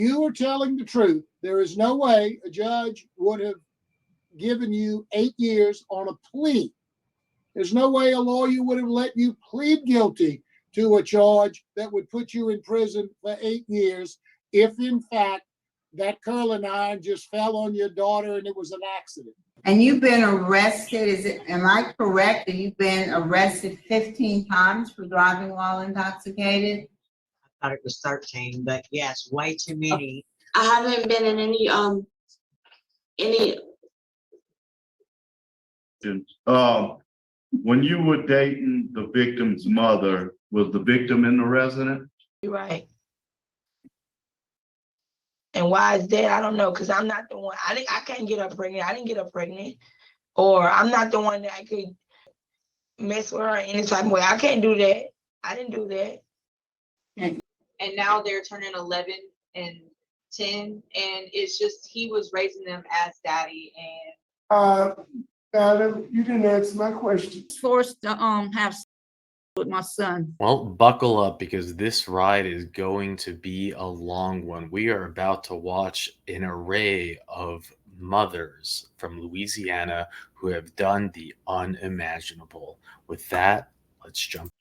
You are telling the truth. There is no way a judge would have given you 8 years on a plea. There's no way a lawyer would have let you plead guilty to a charge that would put you in prison for 8 years if, in fact, that curling iron just fell on your daughter and it was an accident. And you've been arrested, am I correct that you've been arrested 15 times for driving while intoxicated? I thought it was 13, but yes, way too many. I haven't been in any when you were dating the victim's mother, was the victim in the residence? You're right. And why is that? I don't know, because I'm not the one. I can't get her pregnant. I didn't get her pregnant. Or I'm not the one that I could mess with her in any type of way. I can't do that. I didn't do that. And now they're turning 11 and 10, and it's just he was raising them as daddy. And Adam, you didn't answer my question. Forced to have sex with my son. Well, buckle up because this ride is going to be a long one. We are about to watch an array of mothers from Louisiana who have done the unimaginable. With that, let's jump.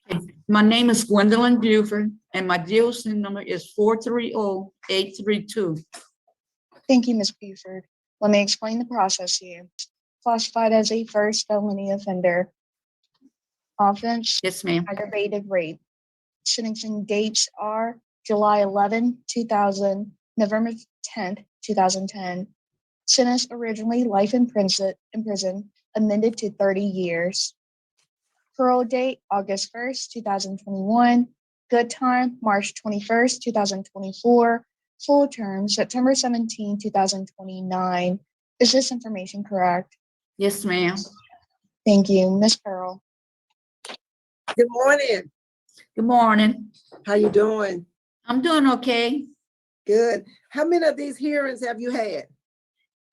My name is Gwendolyn Buford, and my DOC number is 430-832. Thank you, Ms. Buford. Let me explain the process here. Classified as a first felony offender. Offense, Yes, ma'am. aggravated rape. Sentencing dates are July 11, 2000, November 10th, 2010. Sentence originally life in prison, amended to 30 years. Parole date, August 1st, 2021. Good time, March 21st, 2024. Full term, September 17, 2029. Is this information correct? Yes, ma'am. Thank you. Ms. Pearl. Good morning. Good morning. How you doing? I'm doing okay. Good. How many of these hearings have you had?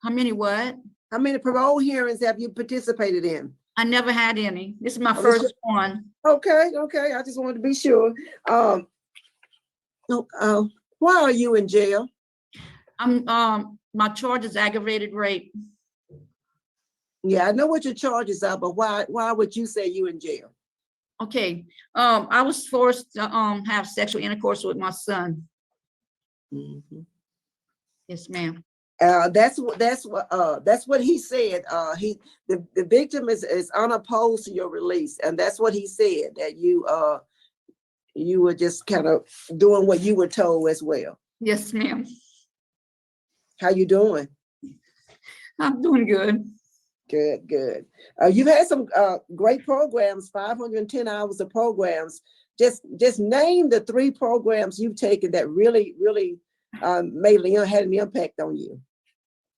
How many what? How many parole hearings have you participated in? I never had any. This is my Oh, first one. Okay. I just wanted to be sure. Why are you in jail? My charge is aggravated rape. Yeah, I know what your charges are, but why would you say you in jail? Okay. I was forced to have sexual intercourse with my son. Mm-hmm. Yes, ma'am. That's what he said. The victim is unopposed to your release, and that's what he said, that you were just kind of doing what you were told as well. Yes, ma'am. How you doing? I'm doing good. Good. You've had some great programs, 510 hours of programs. Just name the 3 programs you've taken that really had an impact on you.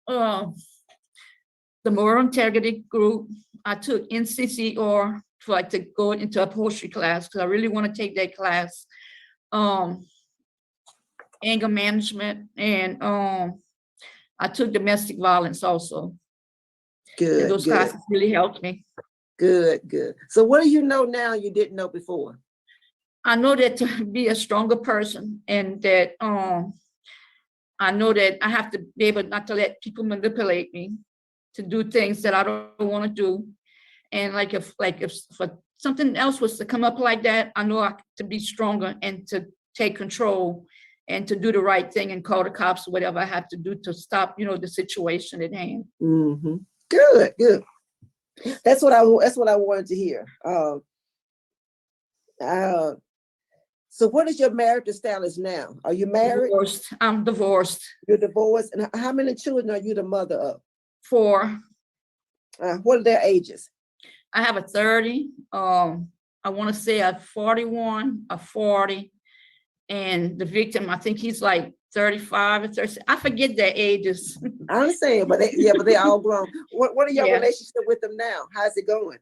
The moral integrity group. I took NCCR to go into upholstery class because I really want to take that class. Anger management, and I took domestic violence also. Good. And those classes really helped me. Good. So what do you know now you didn't know before? I know that to be a stronger person, and that I know that I have to be able not to let people manipulate me to do things that I don't want to do. And if for something else was to come up like that, I know to be stronger and to take control and to do the right thing and call the cops or whatever I have to do to stop, the situation at hand. Mm-hmm. Good. That's what I wanted to hear. So what is your marital status now? Are you married? Divorced. I'm divorced. You're divorced. And how many children are you the mother of? 4. What are their ages? I have a 30. I want to say a 41, a 40, and the victim, I think he's like 35 or 30. I forget their ages. I understand, but they all grown. What are your relationship with them now? How's it going?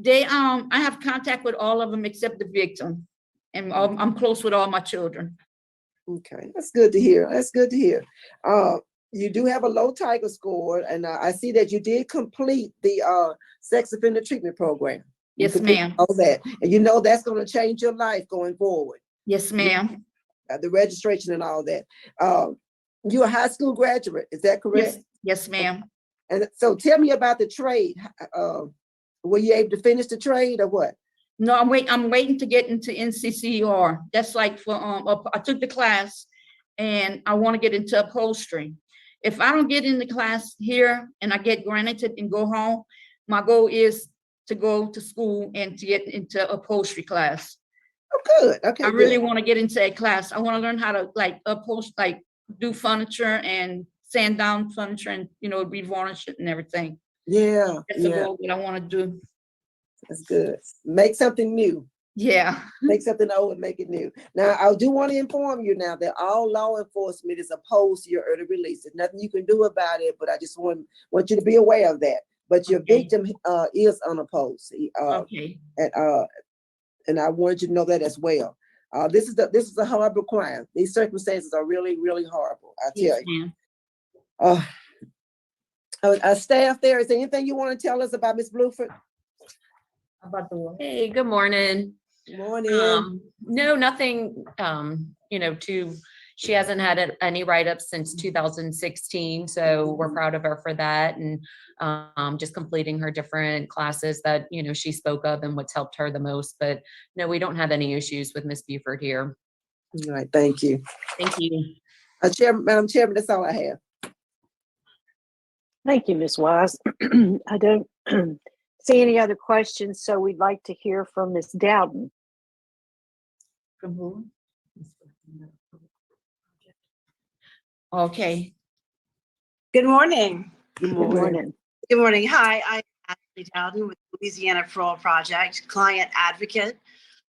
I have contact with all of them except the victim, and I'm close with all my children. Okay, that's good to hear. You do have a low Tiger score, and I see that you did complete the sex offender treatment program. Yes, ma'am. All that, and that's going to change your life going forward. Yes, ma'am. The registration and all that. You're a high school graduate, is that correct? Yes, ma'am. And so tell me about the trade. Were you able to finish the trade or what? No, I'm waiting to get into NCCR. That's like for, I took the class and I want to get into upholstery. If I don't get in the class here and I get granted and go home, my goal is to go to school and to get into upholstery class. Oh, good. Okay. I really want to get into a class. I want to learn how to like upholster, like do furniture and sand down furniture and, you know, revarnish it and everything. Yeah. That's the Yeah. goal that I want to do. That's good. Make something new. Yeah. Make something old and make it new. Now, I do want to inform you now that all law enforcement is opposed to your early release. There's nothing you can do about it, but I just want you to be aware of that. But your victim is unopposed. Okay. And I wanted you to know that as well. This is a horrible crime. These circumstances are really, really horrible. I tell you. Staff there, is there anything you want to tell us about Ms. Bluford? About the what? Hey, good morning. Good morning. No, nothing, she hasn't had any write-ups since 2016, so we're proud of her for that, and just completing her different classes that, she spoke of and what's helped her the most. But no, we don't have any issues with Miss Buford here. All right, thank you. Thank you. Madam Chairman, that's all I have. Thank you, Ms. Wise. I don't see any other questions, so we'd like to hear from Ms. Dowden. From who? Okay. Good morning. Good Good morning. Good morning. Hi, I'm Ashley Dowden with Louisiana Parole Project, client advocate.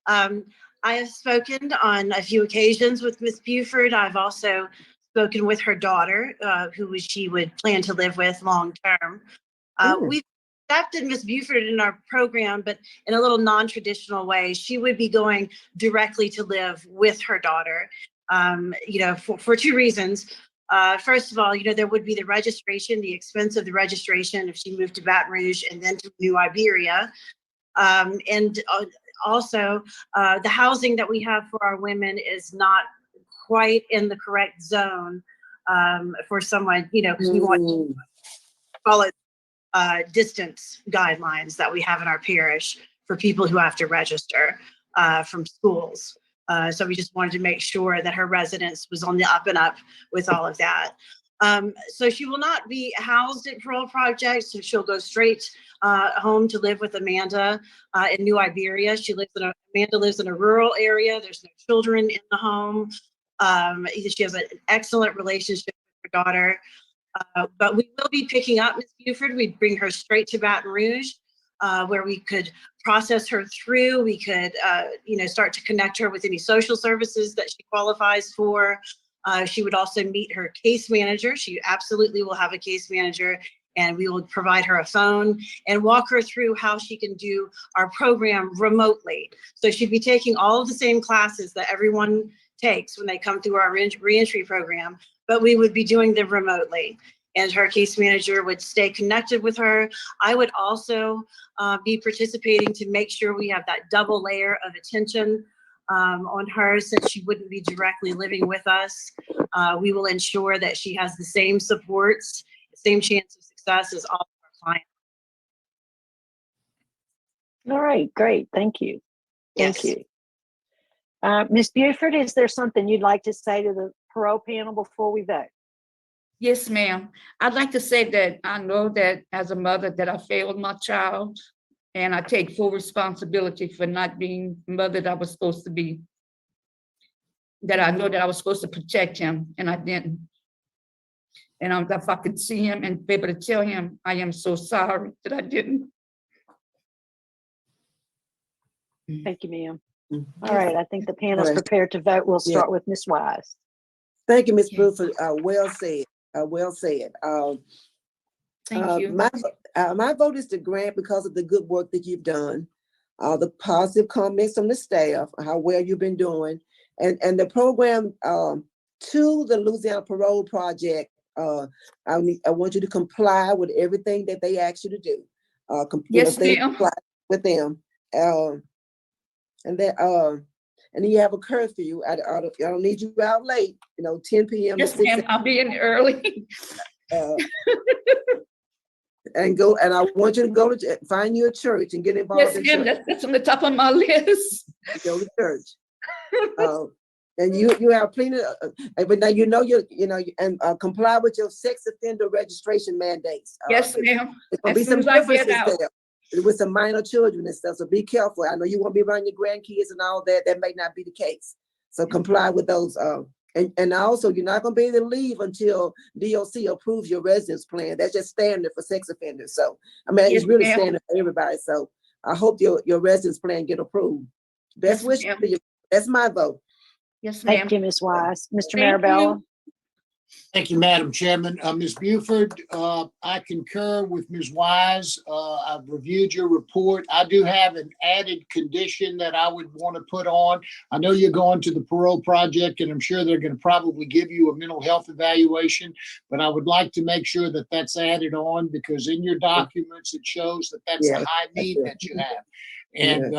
I have spoken on a few occasions with Ms. Buford. I've also spoken with her daughter, who she would plan to live with long term. We've accepted Ms. Buford in our program, but in a little non-traditional way. She would be going directly to live with her daughter, for two reasons. First of all, there would be the registration, the expense of the registration if she moved to Baton Rouge and then to New Iberia. Also, the housing that we have for our women is not quite in the correct zone for someone, because we want to follow distance guidelines that we have in our parish for people who have to register from schools. So we just wanted to make sure that her residence was on the up and up with all of that. So she will not be housed at Parole Project, so she'll go straight home to live with Amanda in New Iberia. Amanda lives in a rural area. There's no children in the home. She has an excellent relationship with her daughter. But we will be picking up Ms. Buford. We'd bring her straight to Baton Rouge, where we could process her through. We could, start to connect her with any social services that she qualifies for. She would also meet her case manager. She absolutely will have a case manager, and we will provide her a phone and walk her through how she can do our program remotely. So she'd be taking all of the same classes that everyone takes when they come through our reentry program, but we would be doing them remotely. And her case manager would stay connected with her. I would also be participating to make sure we have that double layer of attention on her, since she wouldn't be directly living with us. We will ensure that she has the same supports, the same chance of success as all of our clients. All right, great. Thank you. Yes. Thank you. Ms. Buford, is there something you'd like to say to the parole panel before we vote? Yes, ma'am. I'd like to say that I know that as a mother that I failed my child, and I take full responsibility for not being the mother that I was supposed to be. That I know that I was supposed to protect him, and I didn't. And if I could see him and be able to tell him, I am so sorry that I didn't. Thank you, ma'am. All right, I think the panel's All right. prepared to vote. We'll start with Ms. Wise. Thank you, Ms. Buford. Well said. Well said. Thank you. My vote is to grant because of the good work that you've done, the positive comments from the staff, how well you've been doing, and the program to the Louisiana Parole Project. I want you to comply with everything that they ask you to do. Yes, ma'am. Comply with them, and and you have a curfew, I don't need you out late, 10 p.m. to Yes, 6 ma'am, I'll be in early. uh, and I want you to find you a church and get involved Yes, in ma'am, church. that's on the top of my list. Go to church. And you have plenty but now comply with your sex offender registration mandates. Yes, ma'am. There's gonna be As soon some as I get differences out. there with some minor children and stuff. So be careful. I know you want to be around your grandkids and all that. That may not be the case. So comply with those. And also, you're not going to be able to leave until DOC approves your residence plan. That's just standard for sex offenders. So, I mean, Yes, it's really ma'am. standard for everybody. So I hope your residence plan get approved. Best Yes, wishes ma'am. to you. That's my vote. Yes, ma'am. Thank you, Ms. Wise. Mr. Thank Marabella? Thank you, Madam Chairman. Ms. Buford, I concur with Ms. Wise. I've reviewed your report. I do have an added condition that I would want to put on. I know you're going to the parole project, and I'm sure they're going to probably give you a mental health evaluation, but I would like to make sure that that's added on, because in your documents, it shows that that's a high need that you have. And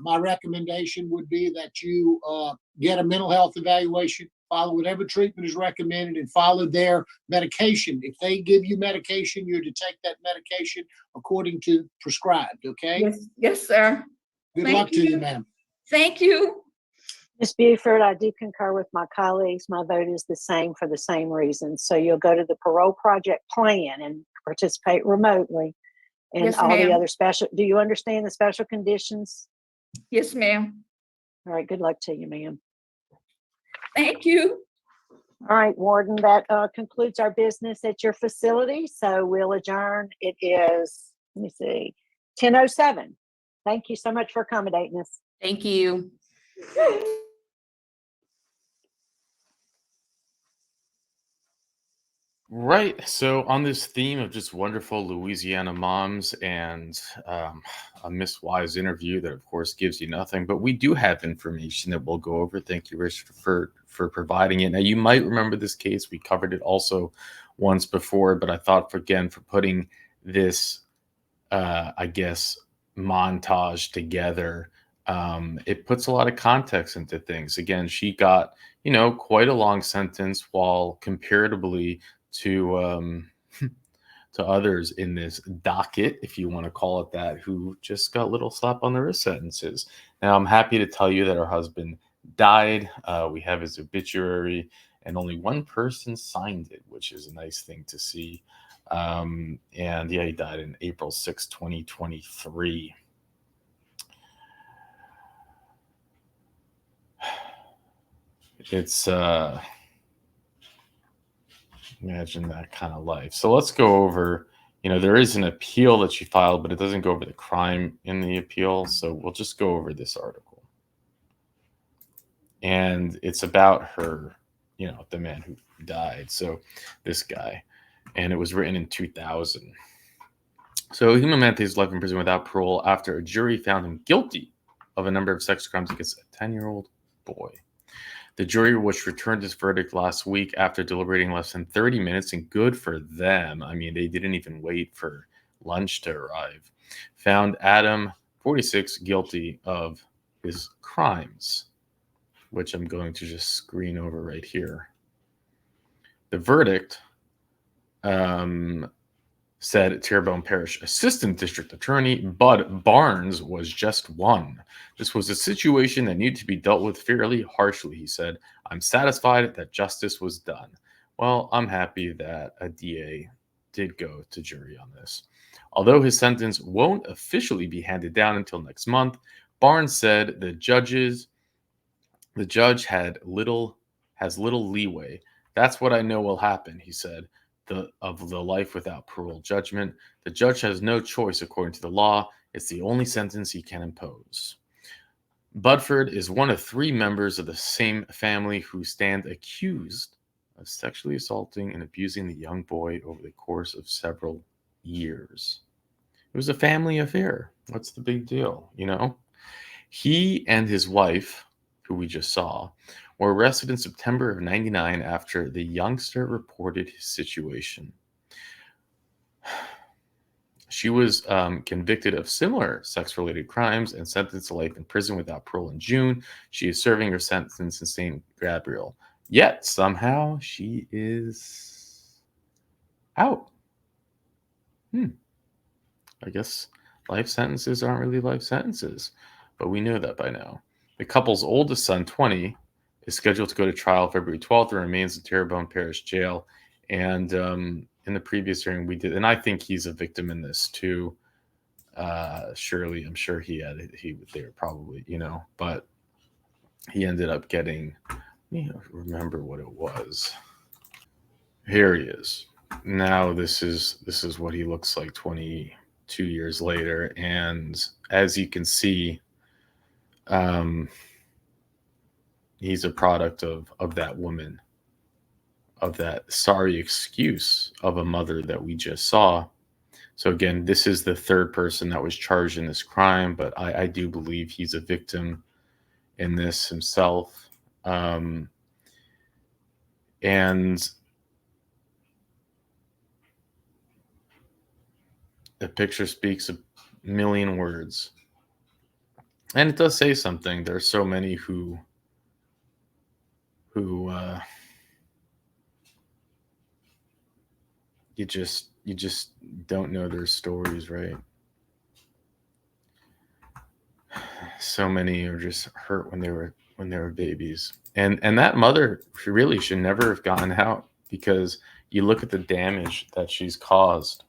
my recommendation would be that you get a mental health evaluation, follow whatever treatment is recommended, and follow their medication. If they give you medication, you're to take that medication according to prescribed, okay? Yes, yes, sir. Good Thank luck to you. you, ma'am. Thank you. Ms. Buford, I do concur with my colleagues. My vote is the same for the same reasons. So you'll go to the parole project plan and participate remotely. And Yes, all the ma'am. other special, do you understand the special conditions? Yes, ma'am. All right, good luck to you, ma'am. Thank you. All right, Warden, that concludes our business at your facility. So we'll adjourn. It is, let me see, 10:07. Thank you so much for accommodating us. Thank you. Right. So on this theme of just wonderful Louisiana moms and a Miss Wise interview that, of course, gives you nothing, but we do have information that we'll go over. Thank you, Rich, for providing it. Now, you might remember this case. We covered it also once before, but I thought, for putting this, I guess, montage together, it puts a lot of context into things. Again, she got, quite a long sentence, while comparatively to to others in this docket, if you want to call it that, who just got little slap on the wrist sentences. Now, I'm happy to tell you that her husband died. We have his obituary, and only one person signed it, which is a nice thing to see. And yeah, he died in April 6, 2023. It's imagine that kind of life. So let's go over, there is an appeal that she filed, but it doesn't go over the crime in the appeal. So we'll just go over this article. And it's about her, the man who died. So this guy, and it was written in 2000. So Human Manthe's life in prison without parole after a jury found him guilty of a number of sex crimes against a 10-year-old boy. The jury, which returned its verdict last week after deliberating less than 30 minutes, and good for them, I mean, they didn't even wait for lunch to arrive, found Adam, 46, guilty of his crimes, which I'm going to just screen over right here. The verdict said Terrebonne Parish Assistant District Attorney Bud Barnes was just one. This was a situation that needed to be dealt with fairly harshly, he said. I'm satisfied that justice was done. Well, I'm happy that a DA did go to jury on this. Although his sentence won't officially be handed down until next month, Barnes said the judge has little leeway. That's what I know will happen, he said. Of the life without parole judgment. The judge has no choice according to the law. It's the only sentence he can impose. Budford is one of 3 members of the same family who stand accused of sexually assaulting and abusing the young boy over the course of several years. It was a family affair. What's the big deal, He and his wife, who we just saw, were arrested in September of 1999 after the youngster reported his situation. She was convicted of similar sex-related crimes and sentenced to life in prison without parole in June. She is serving her sentence in St. Gabriel. Yet somehow she is out. I guess life sentences aren't really life sentences, but we know that by now. The couple's oldest son, 20, is scheduled to go to trial February 12th and remains in Terrebonne Parish Jail. And in the previous hearing, we did, and I think he's a victim in this too. Surely, I'm sure they were probably, but he ended up getting, remember what it was. Here he is. Now this is what he looks like 22 years later, and as you can see, he's a product of that woman, of that sorry excuse of a mother that we just saw. So again, this is the third person that was charged in this crime, but I do believe he's a victim in this himself. And the picture speaks a million words. And it does say something. There are so many who you just don't know their stories, right? So many are just hurt when they were babies. And that mother really should never have gotten out, because you look at the damage that she's caused.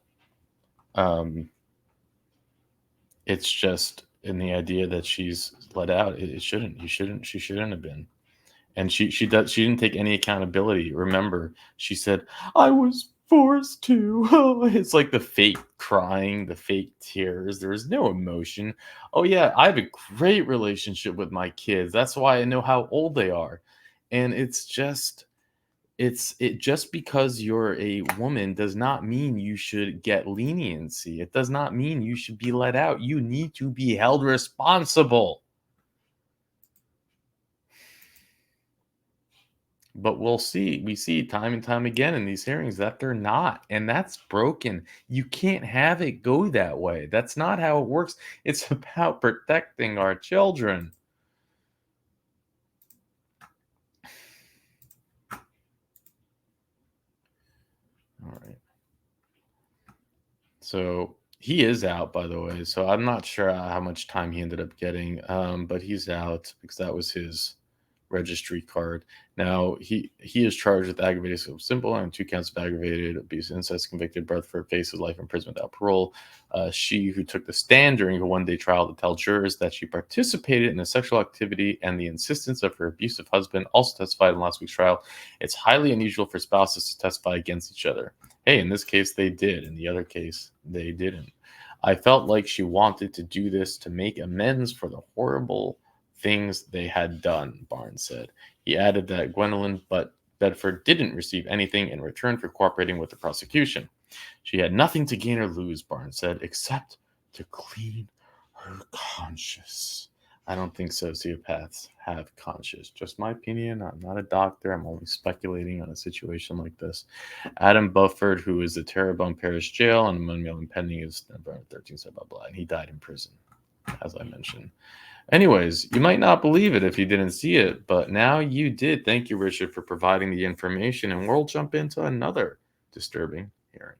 It's just in the idea that she's let out. She shouldn't have been. And she didn't take any accountability. Remember, she said, I was forced to. It's like the fake crying, the fake tears. There was no emotion. Oh yeah, I have a great relationship with my kids. That's why I know how old they are. And it's just because you're a woman does not mean you should get leniency. It does not mean you should be let out. You need to be held responsible. But we see time and time again in these hearings that they're not, and that's broken. You can't have it go that way. That's not how it works. It's about protecting our children. All right. So he is out, by the way. So I'm not sure how much time he ended up getting, but he's out because that was his registry card. Now he is charged with aggravated simple and 2 counts of aggravated abuse and incest. Convicted. Rutherford faces life in prison without parole. She, who took the stand during a one-day trial to tell jurors that she participated in a sexual activity and the insistence of her abusive husband, also testified in last week's trial. It's highly unusual for spouses to testify against each other. Hey, in this case they did. In the other case they didn't. I felt like she wanted to do this to make amends for the horrible things they had done, Barnes said. He added that Gwendolyn Bedford didn't receive anything in return for cooperating with the prosecution. She had nothing to gain or lose, Barnes said, except to clean her conscience. I don't think sociopaths have conscience. Just my opinion. I'm not a doctor. I'm only speculating on a situation like this. Adam Bufford, who is the Terrebonne Parish Jail and Monmouth impending, is November 13th, blah, blah, blah, and he died in prison, as I mentioned. Anyways, you might not believe it if you didn't see it, but now you did. Thank you, Richard, for providing the information, and we'll jump into another disturbing hearing.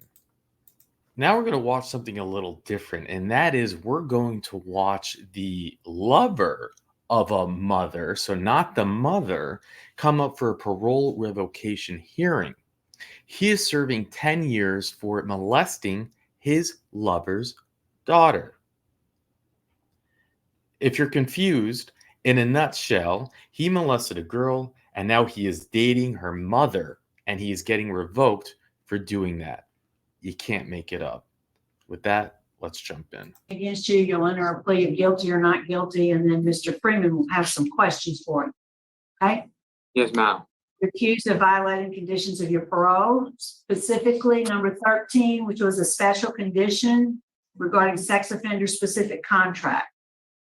Now we're going to watch something a little different, and that is we're going to watch the lover of a mother, so not the mother, come up for a parole revocation hearing. He is serving 10 years for molesting his lover's daughter. If you're confused, in a nutshell, he molested a girl and now he is dating her mother and he is getting revoked for doing that. You can't make it up. With that, let's jump in. Against you, you'll enter a plea of guilty or not guilty, and then Mr. Freeman will have some questions for you. Okay? Yes, ma'am. You're accused of violating conditions of your parole, specifically number 13, which was a special condition regarding sex offender specific contract.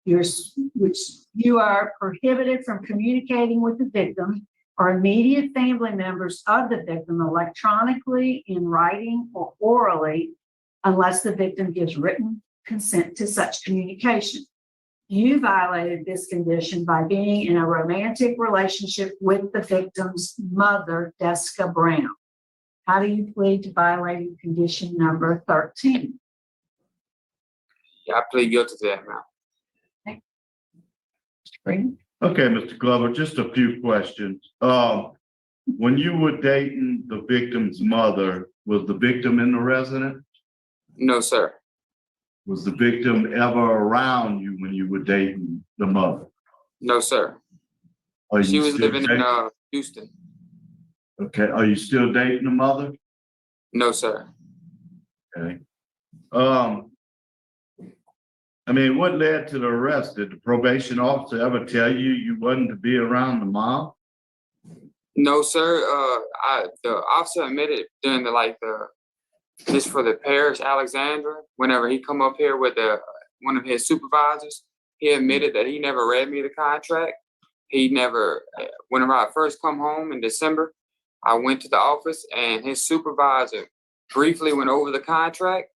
Which you are prohibited from communicating with the victim or immediate family members of the victim electronically, in writing, or orally unless the victim gives written consent to such communication. You violated this condition by being in a romantic relationship with the victim's mother, Jessica Brown. How do you plead to violating condition number 13? Yeah, I plead guilty to that, ma'am. Okay, Mr. Glover, just a few questions. When you were dating the victim's mother, was the victim in the residence? No, sir. Was the victim ever around you when you were dating the mother? No, sir. Are She you was still living dating? in Houston. Okay, are you still dating the mother? No, sir. Okay. I mean, what led to the arrest? Did the probation officer ever tell you you wasn't to be around the mom? No, sir. The officer admitted during this for the parish, Alexandra, whenever he come up here with one of his supervisors, he admitted that he never read me the contract. He never, whenever I first come home in December, I went to the office and his supervisor briefly went over the contract,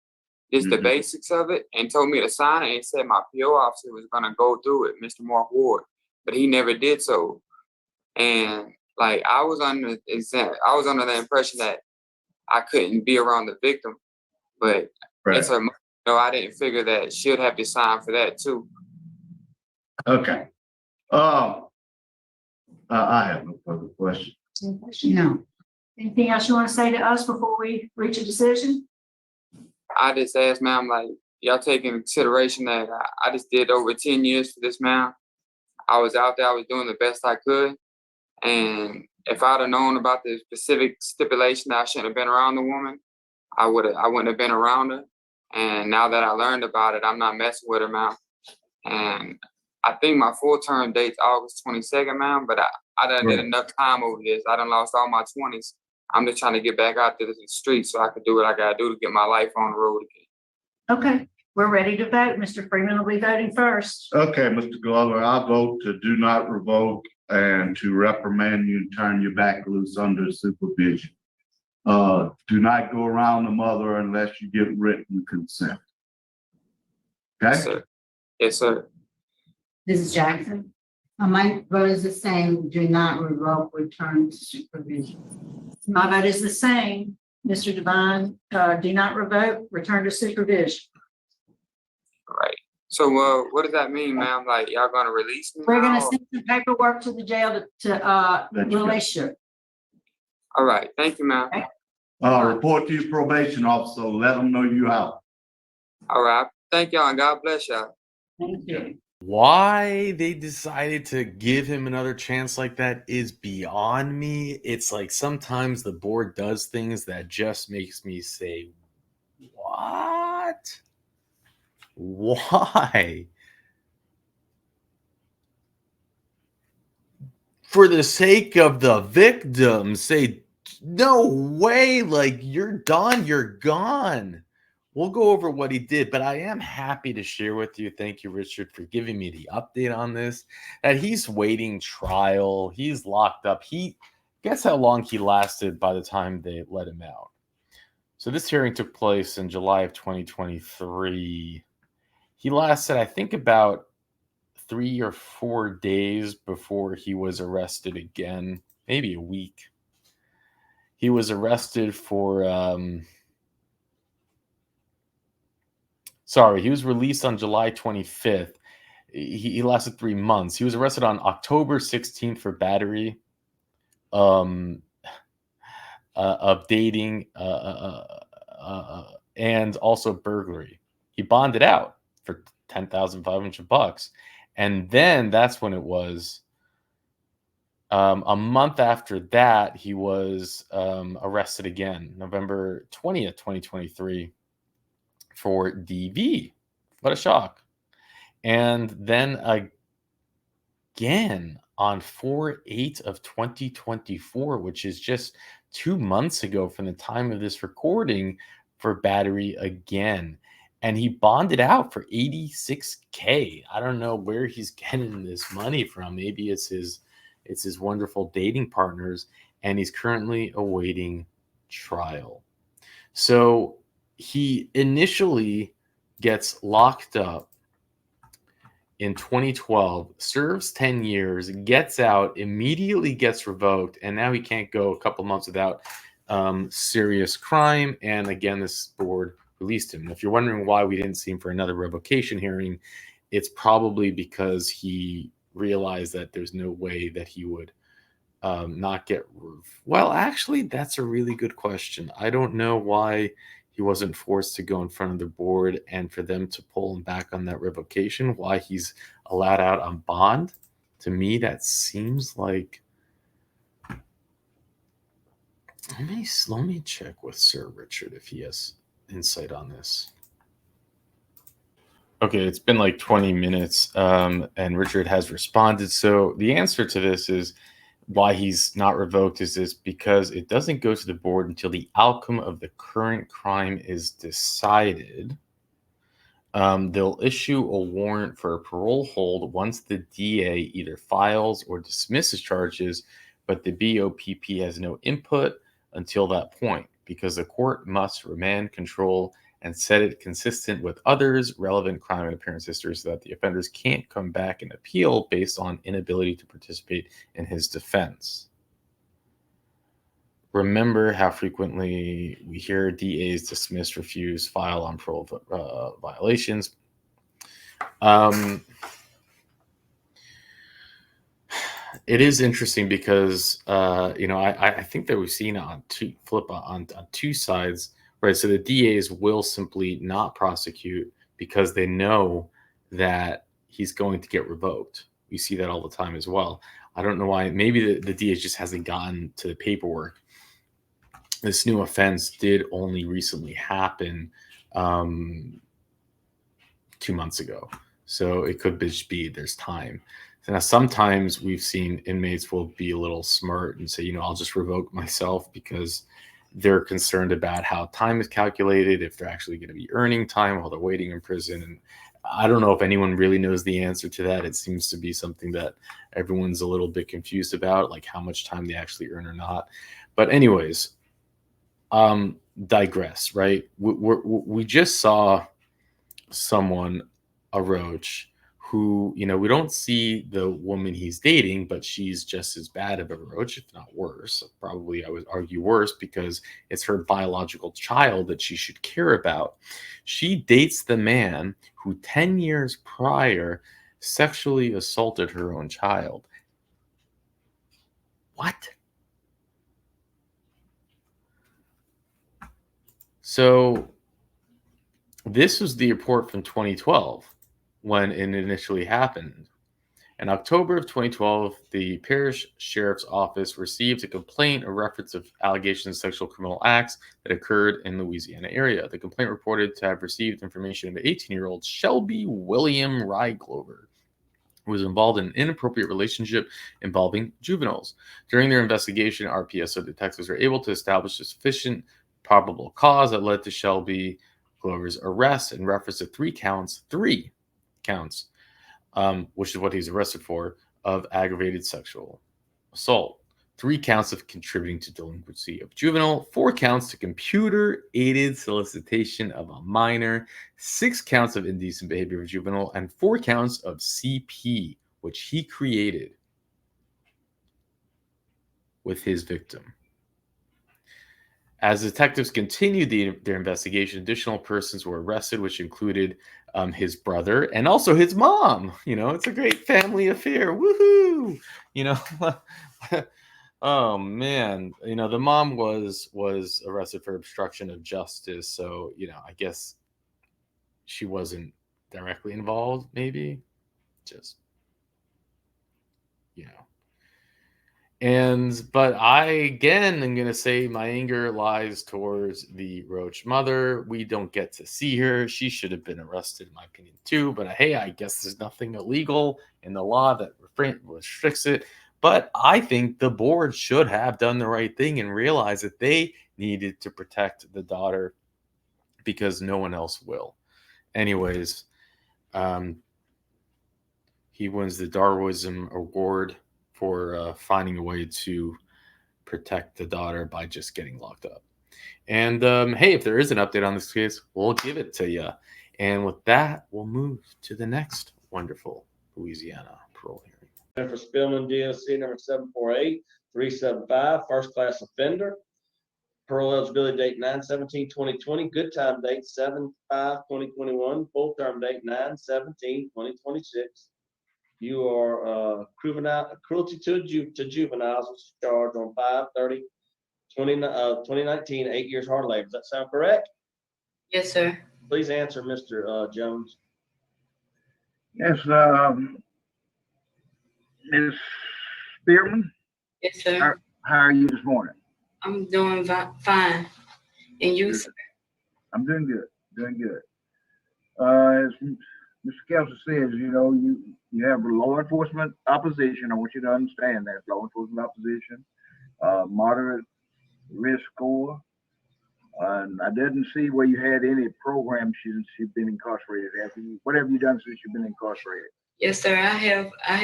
just the basics of it, and told me to sign it and said my PO officer was gonna go through it, Mr. Mark Ward, but he never did so. And like I was under the impression that I couldn't be around the victim, but it's her, I didn't figure that she'd have to sign for that too. Okay. I have no further questions. No. Anything else you want to say to us before we reach a decision? I just asked, ma'am, like, y'all take into consideration that I just did over 10 years for this man. I was out there, I was doing the best I could. And if I'd have known about the specific stipulation that I shouldn't have been around the woman, I wouldn't have been around her. And now that I learned about it, I'm not messing with her, ma'am. And I think my full term date's August 22nd, ma'am, but I done did enough time over this. I done lost all my 20s. I'm just trying to get back out there to the streets so I could do what I gotta do to get my life on the road again. Okay, we're ready to vote. Mr. Freeman will be voting first. Okay, Mr. Glover, I vote to do not revoke and to reprimand you and turn you back loose under supervision. Do not go around the mother unless you get written consent. Okay? Yes, sir. Yes, sir. Mrs. Jackson? My vote is the same. Do not revoke, return to supervision. My vote is the same. Mr. Devine, do not revoke, return to supervision. Right. So what does that mean, ma'am? Like y'all gonna release me? We're now, gonna send some paperwork to the jail to release you. All right. Thank you, ma'am. Report to your probation officer. Let them know you out. All right. Thank y'all and God bless y'all. Thank you. Why they decided to give him another chance like that is beyond me. It's like sometimes the board does things that just makes me say, what? Why? For the sake of the victim, say, no way, like you're done, you're gone. We'll go over what he did, but I am happy to share with you. Thank you, Richard, for giving me the update on this. That he's waiting trial. He's locked up. Guess how long he lasted by the time they let him out. So this hearing took place in July of 2023. He lasted, I think, about 3 or 4 days before he was arrested again. Maybe a week. He was arrested for... he was released on July 25th. He lasted 3 months. He was arrested on October 16th for battery of dating and also burglary. He bonded out for $10,500. And then that's when it was. A month after that, he was arrested again, November 20th, 2023. For DV. What a shock. And then again on 4/8 of 2024, which is just 2 months ago from the time of this recording, for battery again. And he bonded out for $86K. I don't know where he's getting this money from. Maybe it's his wonderful dating partners, and he's currently awaiting trial. So he initially gets locked up in 2012, serves 10 years, gets out, immediately gets revoked, and now he can't go a couple months without serious crime. And again, this board released him. If you're wondering why we didn't see him for another revocation hearing, it's probably because he realized that there's no way that he would not get. Well, actually, that's a really good question. I don't know why he wasn't forced to go in front of the board and for them to pull him back on that revocation, why he's allowed out on bond. To me, that seems like. Let me check with Sir Richard if he has insight on this. Okay, it's been like 20 minutes, and Richard has responded. So the answer to this is why he's not revoked is this because it doesn't go to the board until the outcome of the current crime is decided. They'll issue a warrant for a parole hold once the DA either files or dismisses charges, but the BOPP has no input until that point because the court must remand control and set it consistent with others' relevant crime and appearance history so that the offenders can't come back and appeal based on inability to participate in his defense. Remember how frequently we hear DAs dismiss, refuse, file on parole violations. It is interesting because I think that we've seen on two sides, right? So the DAs will simply not prosecute because they know that he's going to get revoked. We see that all the time as well. I don't know why. Maybe the DA just hasn't gotten to the paperwork. This new offense did only recently happen 2 months ago. So it could just be there's time. So now sometimes we've seen inmates will be a little smart and say, I'll just revoke myself because they're concerned about how time is calculated, if they're actually going to be earning time while they're waiting in prison. And I don't know if anyone really knows the answer to that. It seems to be something that everyone's a little bit confused about, like how much time they actually earn or not. But anyways, digress, right? We just saw someone, a roach, who, we don't see the woman he's dating, but she's just as bad of a roach, if not worse. Probably, I would argue worse because it's her biological child that she should care about. She dates the man who 10 years prior sexually assaulted her own child. What? So this was the report from 2012 when it initially happened. In October of 2012, the parish sheriff's office received a complaint, a reference of allegations of sexual criminal acts that occurred in the Louisiana area. The complaint reported to have received information of an 18-year-old Shelby William Ryglover, who was involved in an inappropriate relationship involving juveniles. During their investigation, RPSO detectives were able to establish a sufficient probable cause that led to Shelby Glover's arrest in reference to three counts, which is what he's arrested for, of aggravated sexual assault. 3 counts of contributing to delinquency of juvenile, 4 counts to computer-aided solicitation of a minor, 6 counts of indecent behavior of juvenile, and 4 counts of CP, which he created with his victim. As detectives continued their investigation, additional persons were arrested, which included his brother and also his mom. It's a great family affair. Woohoo! Oh man, the mom was arrested for obstruction of justice. So I guess she wasn't directly involved. Maybe just But I, again, am going to say my anger lies towards the roach mother. We don't get to see her. She should have been arrested, in my opinion, too. But hey, I guess there's nothing illegal in the law that restricts it. But I think the board should have done the right thing and realized that they needed to protect the daughter because no one else will. Anyways, he wins the Darwinism Award for finding a way to protect the daughter by just getting locked up. And hey, if there is an update on this case, we'll give it to you. And with that, we'll move to the next wonderful Louisiana parole hearing. Jennifer Spillman, DOC number 748-375, first class offender. Parole eligibility date 9/17/2020, good time date 7/5/2021, full term date 9/17/2026. You are cruelty to juveniles, which is charged on 5/30/2019, 8 years hard labor. Does that sound correct? Yes, sir. Please answer, Mr. Jones. Yes, Ms. Spearman, Yes, sir. how are you this morning? I'm doing fine. And you, sir? I'm doing good, doing good. As Mr. Kelsey says, you know, you have law enforcement opposition. I want you to understand that law enforcement opposition, moderate risk score. And I didn't see where you had any programs since you've been incarcerated. What have you done since you've been incarcerated? Yes, sir. I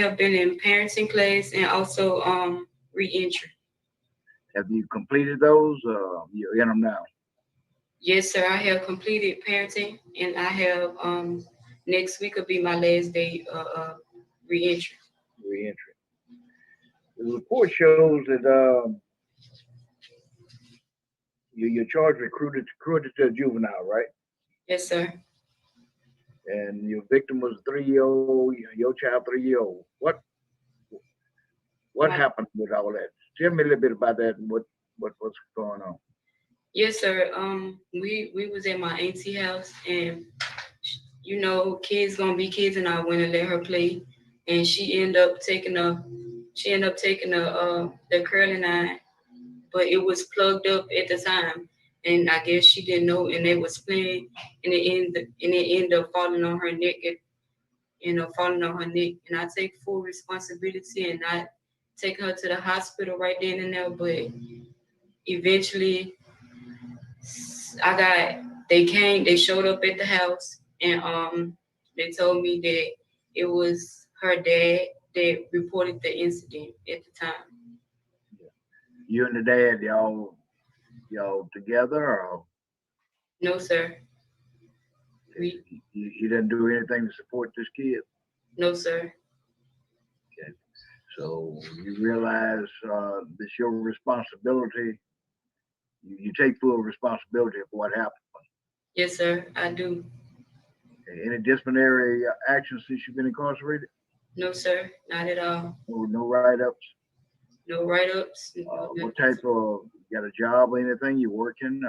have been in parenting class and also re-entry. Have you completed those? You're in them now. Yes, sir. I have completed parenting, and I have next week will be my last day re-entry. Re-entry. The report shows that you're charged with cruelty to a juvenile, right? Yes, sir. And your victim was a 3-year-old, your child 3-year-old. What happened with all that? Tell me a little bit about that and what's going on. Yes, sir. We was at my auntie house, and you know, kids gonna be kids, and I went and let her play, and she ended up taking the curling iron, but it was plugged up at the time, and I guess she didn't know, and they was playing, and it ended up falling on her neck, and I take full responsibility, and I take her to the hospital right then and there, but eventually they showed up at the house, and they told me that it was her dad that reported the incident at the time. You and the dad, y'all together, or? No, sir. You didn't do anything to support this kid? No, sir. Okay. So you realize it's your responsibility. You take full responsibility for what happened. Yes, sir, I do. Okay. Any disciplinary actions since you've been incarcerated? No, sir, not at all. No write-ups? No write-ups. What type of, you got a job or anything? You working?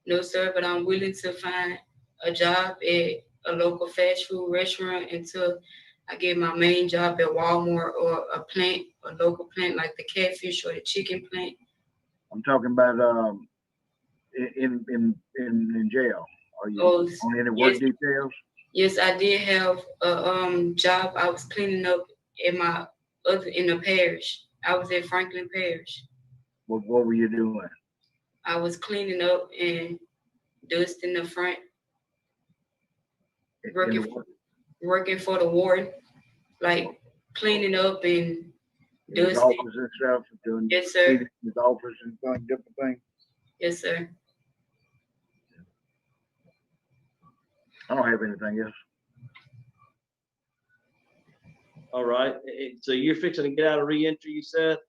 No, sir, but I'm willing to find a job at a local fast food restaurant until I get my main job at Walmart or a local plant like the catfish or the chicken plant. I'm talking about in jail. Are you on any work details? Yes, I did have a job. I was cleaning up in the parish. I was at Franklin Parish. What were you doing? I was cleaning up and dusting the front, working for the warden, like cleaning up and dusting. His office and stuff, doing yes, sir. His office and doing different things. Yes, sir. I don't have anything else. All right. So you're fixing to get out of re-entry, you said?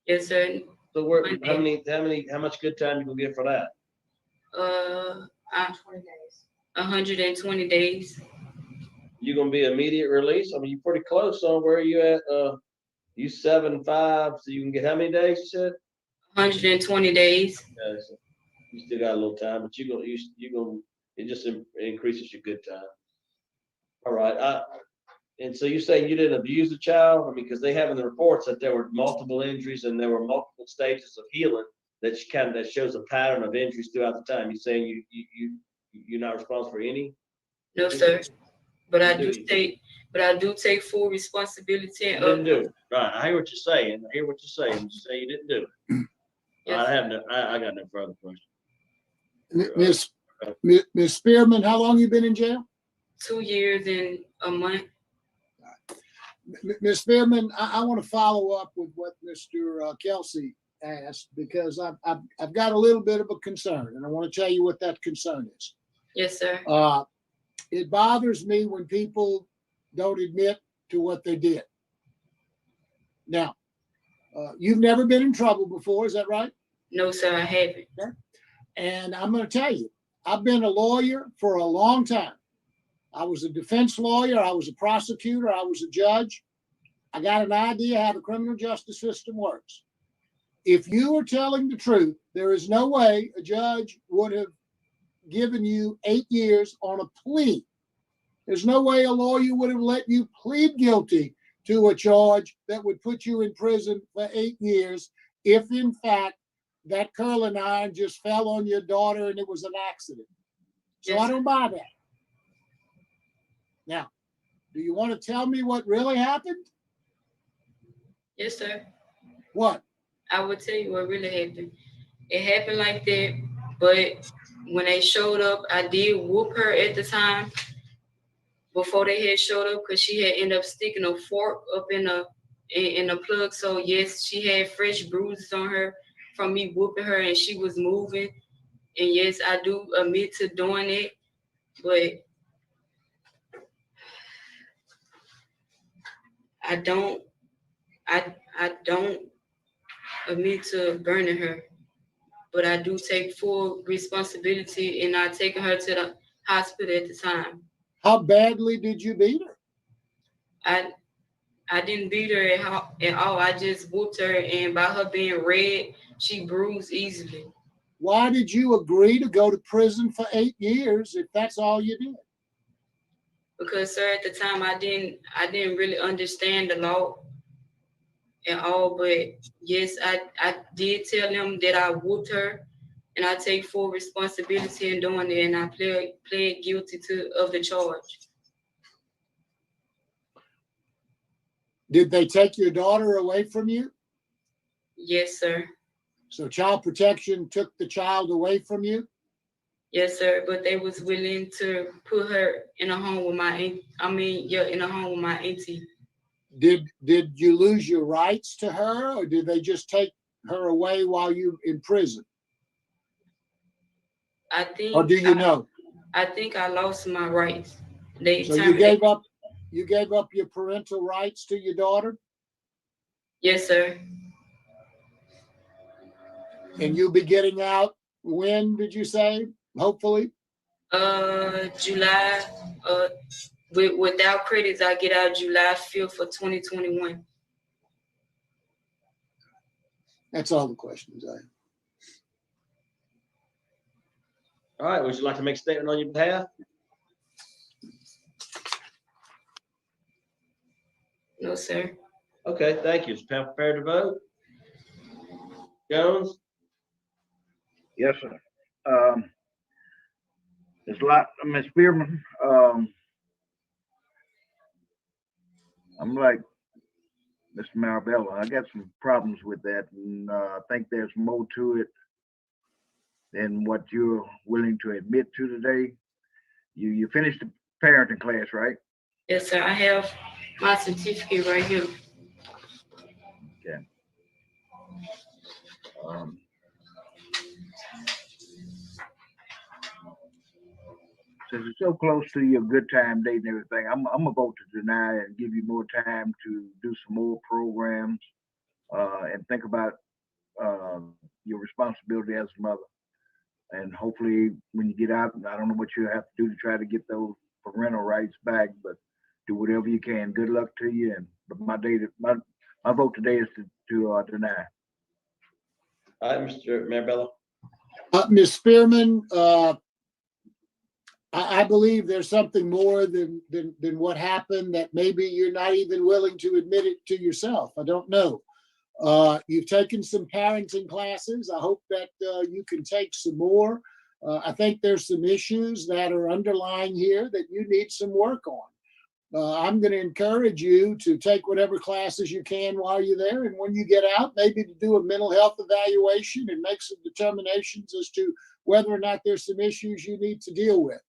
Yes, sir. So how much good time you gonna get for that? 120 days. 120 days. You gonna be immediate release? I mean, you're pretty close on where you at. You 7-5, so you can get how many days? You said 120 days. Okay, so you still got a little time, but it just increases your good time. All right. And so you say you didn't abuse the child? I mean, because they have in the reports that there were multiple injuries and there were multiple stages of healing that shows a pattern of injuries throughout the time. You saying you're not responsible for any? No, sir. But I do take full responsibility. You didn't do it. Right. I hear what you're saying. You say you didn't do it. Yes. I got no further questions. Miss Spearman, how long you been in jail? 2 years and a month. Ms. Spearman, I want to follow up with what Mr. Kelsey ask because I've got a little bit of a concern, and I want to tell you what that concern is. Yes, sir. It bothers me when people don't admit to what they did. Now, you've never been in trouble before, is that right? No, sir, I haven't. Okay. And I'm going to tell you, I've been a lawyer for a long time. I was a defense lawyer, I was a prosecutor, I was a judge. I got an idea how the criminal justice system works. If you are telling the truth, there is no way a judge would have given you 8 years on a plea. There's no way a lawyer would have let you plead guilty to a charge that would put you in prison for 8 years if, in fact, that curling iron just fell on your daughter and it was an accident. So I don't buy that. Now, do you want to tell me what really happened? Yes, sir. What? I would tell you what really happened. It happened like that, but when they showed up, I did whoop her at the time before they had showed up because she had ended up sticking a fork up in the plug. So yes, she had fresh bruises on her from me whooping her, and she was moving. And yes, I do admit to doing it, but I don't admit to burning her, but I do take full responsibility in not taking her to the hospital at the time. How badly did you beat her? I didn't beat her at all. I just whooped her, and by her being red, she bruised easily. Why did you agree to go to prison for 8 years if that's all you did? Because, sir, at the time I didn't really understand the law at all. But yes, I did tell them that I whooped her, and I take full responsibility in doing it, and I pled guilty of the charge. Did they take your daughter away from you? Yes, sir. So child protection took the child away from you? Yes, sir. But they was willing to put her in a home with my in a home with my auntie. Did you lose your rights to her, or did they just take her away while you in prison? I think. Or do you know? I think I lost my rights. So you gave up your parental rights to your daughter? Yes, sir. And you'll be getting out when, did you say? Hopefully? July. Without credits, I get out July 5th for 2021. That's all the questions I have. All right, would you like to make a statement on your behalf? No, sir. Okay, thank you. Is Pam prepared to vote? Jones? Yes, sir. There's a lot, Ms. Spearman, I'm like Mr. Marabella. I got some problems with that, and I think there's more to it than what you're willing to admit to today. You finished the parenting class, right? Yes, sir. I have my certificate right here. Okay. Since it's so close to your good time date and everything, I'm gonna vote to deny and give you more time to do some more programs and think about your responsibility as a mother. And hopefully, when you get out, I don't know what you have to do to try to get those parental rights back, but do whatever you can. Good luck to you. And but my vote today is to deny. All right, Mr. Marabella. Ms. Spearman, I believe there's something more than what happened that maybe you're not even willing to admit it to yourself. I don't know. You've taken some parenting classes. I hope that you can take some more. I think there's some issues that are underlying here that you need some work on. I'm going to encourage you to take whatever classes you can while you're there. And when you get out, maybe to do a mental health evaluation and make some determinations as to whether or not there's some issues you need to deal with.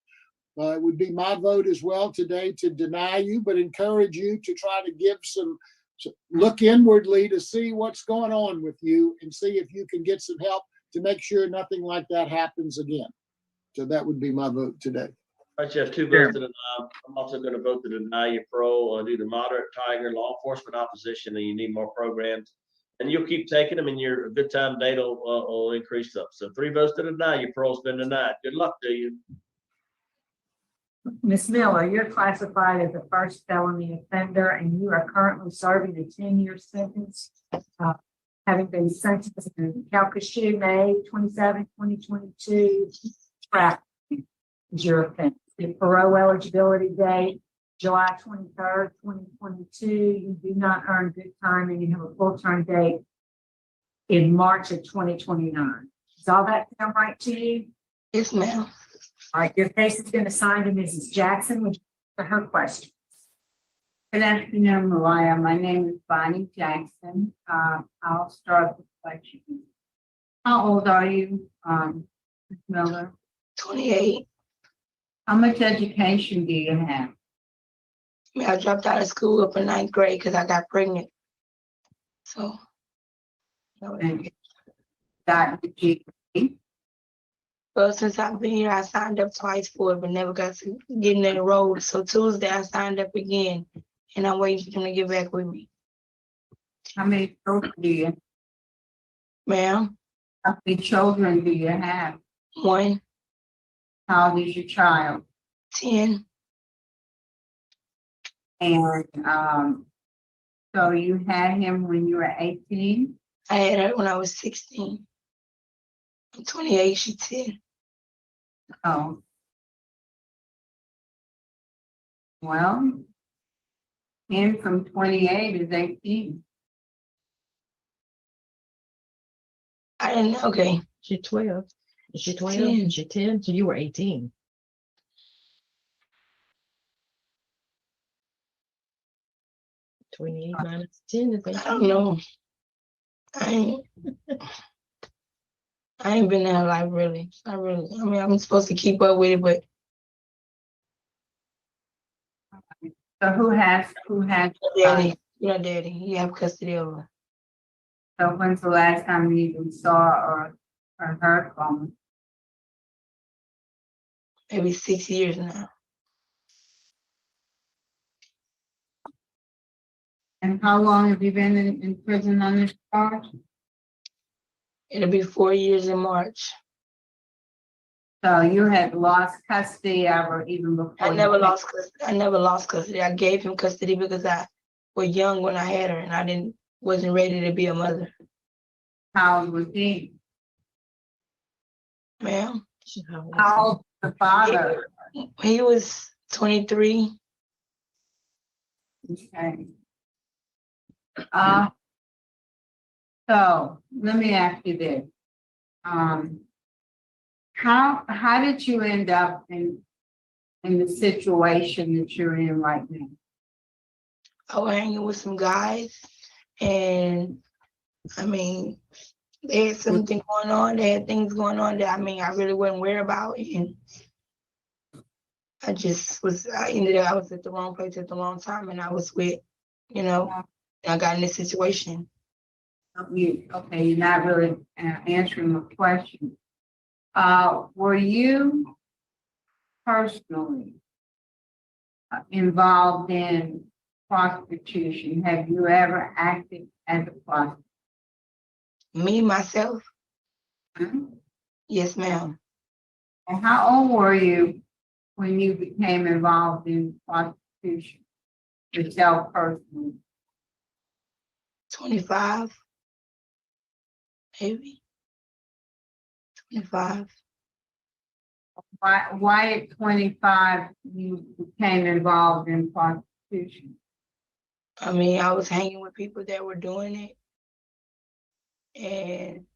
It would be my vote as well today to deny you, but encourage you to try to give some So look inwardly to see what's going on with you and see if you can get some help to make sure nothing like that happens again. So that would be my vote today. All right, you have two votes to deny. I'm also going to vote to deny your parole due to moderate tiger law enforcement opposition, and you need more programs. And you'll keep taking them, and your good time date will increase up. So 3 votes to deny, your parole's been denied. Good luck to you. Ms. Miller, you're classified as a first felony offender and you are currently serving a 10-year sentence, having been sentenced in Calcasieu, May 27, 2022. Trafficking is your offense. The parole eligibility date, July 23rd, 2022. You do not earn good time and you have a full term date in March of 2029. Does all that sound right to you? Yes, ma'am. All right, your case has been assigned to Mrs. Jackson for her question. Good afternoon, Mariah. My name is Bonnie Jackson. I'll start with questions. How old are you, Ms. Miller? 28. How much education do you have? I dropped out of school up in 9th grade because I got pregnant. So. And got the GED? Well, since I've been here, I signed up twice for it, but never got to getting enrolled. So Tuesday I signed up again, and I'm waiting for them to get back with me. How many children do you have? Ma'am? How many children do you have? 1. How old is your child? 10. And so you had him when you were 18? I had her when I was 16. I'm 28, she's 10. Oh. Well, 10 from 28 is 18. I didn't know. Okay. She's 12. Is she 12? 10. She's 10. So you were 18. -28 is 18. I don't know. I ain't been in her life really. Not really. I mean, I'm supposed to keep up with it, but So who has daddy, your daddy, you have custody of her. so when's the last time you even saw or heard from him? Maybe 6 years now. And how long have you been in prison on this charge? It'll be 4 years in March. So you had lost custody of her even before. I never lost custody. I gave him custody because I was young when I had her and I wasn't ready to be a mother. How old was he? Ma'am? How old was the father? He was 23. Okay. So let me ask you this. How did you end up in the situation that you're in right now? I was hanging with some guys and I mean, they had something going on. They had things going on that I really wasn't worried about. And I ended up, I was at the wrong place at the wrong time and I was with, I got in this situation. Okay, you're not really answering the question. Were you personally involved in prostitution? Have you ever acted as a prostitute? Me, myself? Mm-hmm. Yes, ma'am. And how old were you when you became involved in prostitution yourself personally? 25, maybe. 25. Why at 25 you became involved in prostitution? I mean, I was hanging with people that were doing it. And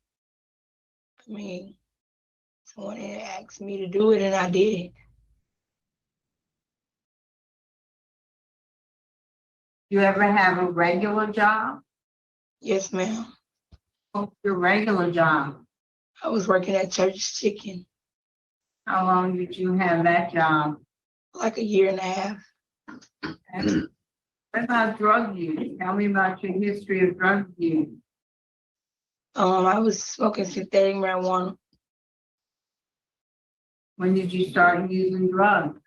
I mean, someone had asked me to do it and I did it. You ever have a regular job? Yes, ma'am. What's your regular job? I was working at Church Chicken. How long did you have that job? Like a year and a half. Okay. What about drug use? Tell me about your history of drug use. I was smoking synthetic marijuana. When did you start using drugs?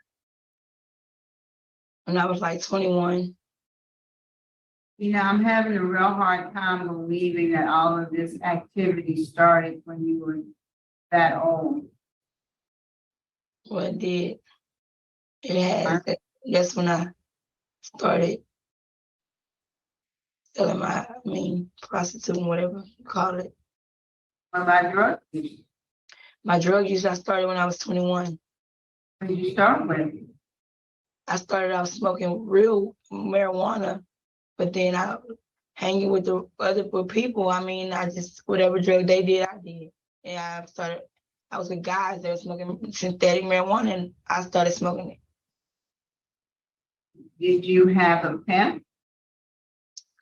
When I was like 21. You know, I'm having a real hard time believing that all of this activity started when you were that old. Well, it did. It has. That's when I started selling prostituting, whatever you call it. What about drug use? My drug use, I started when I was 21. What did you start with? I started out smoking real marijuana, but then I hanging with the other people. I just, whatever drug they did, I did. And I was with guys that were smoking synthetic marijuana, and I started smoking it. Did you have a pimp?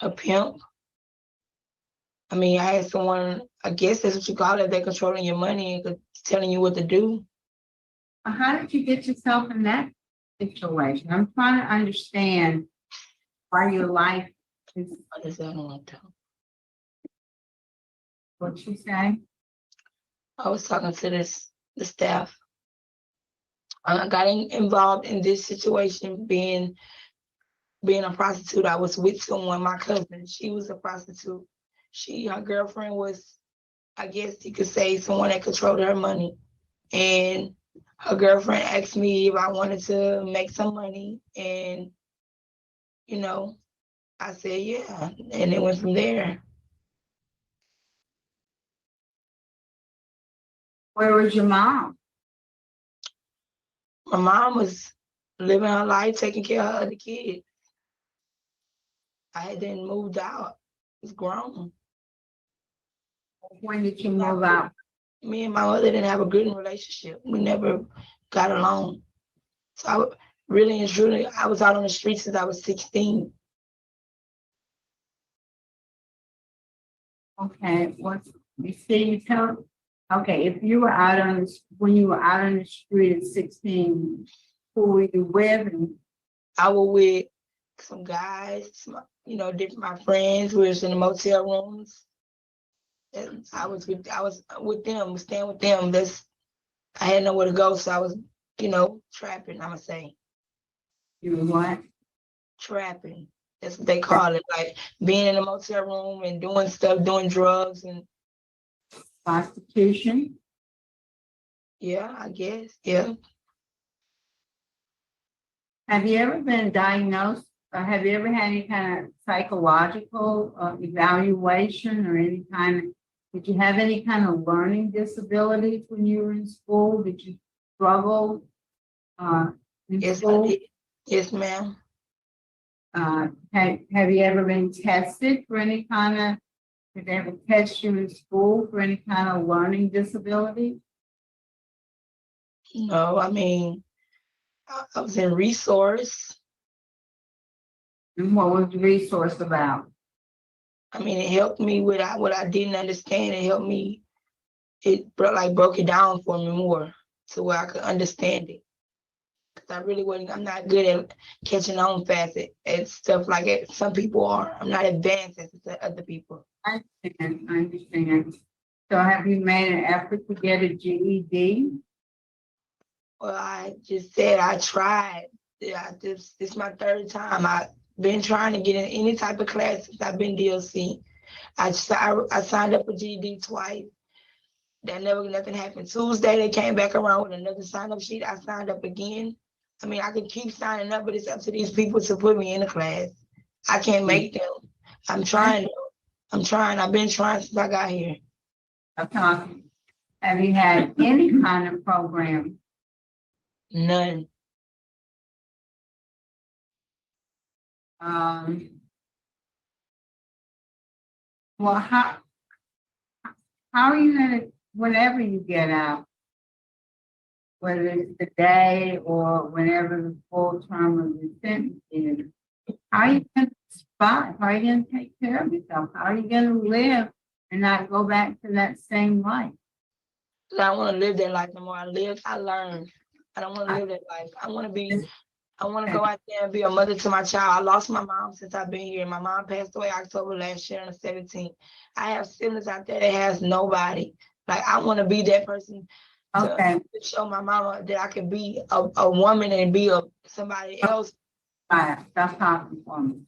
A pimp? I had someone, I guess that's what you call it, they're controlling your money and telling you what to do. How did you get yourself in that situation? I'm trying to understand why your life is. What is that on top? What you say? I was talking to the staff. I got involved in this situation being a prostitute. I was with someone, my cousin. She was a prostitute. Her girlfriend was, I guess you could say, someone that controlled her money. And her girlfriend asked me if I wanted to make some money. And, I said, yeah. And it went from there. Where was your mom? My mom was living her life, taking care of her other kids. I had then moved out. I was grown. When did you move out? Me and my mother didn't have a good relationship. We never got along. So really and truly, I was out on the streets since I was 16. Okay, okay, if you were when you were out on the street at 16, who were you with? I was with some guys, my friends who was in the motel rooms. And I was with them, staying with them. I had nowhere to go, so I was, trapping, I'ma say. You were what? Trapping. That's what they call it, like being in a motel room and doing stuff, doing drugs and prostitution. Yeah, I guess. Yeah. Have you ever been diagnosed, or have you ever had any kind of psychological evaluation or did you have any kind of learning disabilities when you were in school? Did you struggle in school? I did. Yes, ma'am. Have you ever been tested for any did they ever test you in school for any kind of learning disability? No, I was in resource. And what was the resource about? It helped me with what I didn't understand. It helped me. It broke it down for me more to where I could understand it. Because I really wasn't. I'm not good at catching on fast at stuff like it. Some people are. I'm not advanced as other people. I understand. So have you made an effort to get a GED? Well, I just said I tried. This is my third time. I've been trying to get in any type of class since I've been DLC. I signed up for GED twice. Nothing happened. Tuesday, they came back around with another sign-up sheet. I signed up again. I could keep signing up, but it's up to these people to put me in a class. I can't make them. I'm trying. I've been trying since I got here. Okay. Have you had any kind of program? None. Well, how are you gonna, whenever you get out, whether it's today or whenever the full term of the sentence is, how are you gonna survive? How are you gonna take care of yourself? How are you gonna live and not go back to that same life? I don't want to live that life no more. I learned. I don't want to live that life. I want to be I want to go out there and be a mother to my child. I lost my mom since I've been here. My mom passed away October last year on the 17th. I have siblings out there that has nobody. Like, I want to be that person to show my mama that I can be a woman and be somebody else. Right, stop talking for me.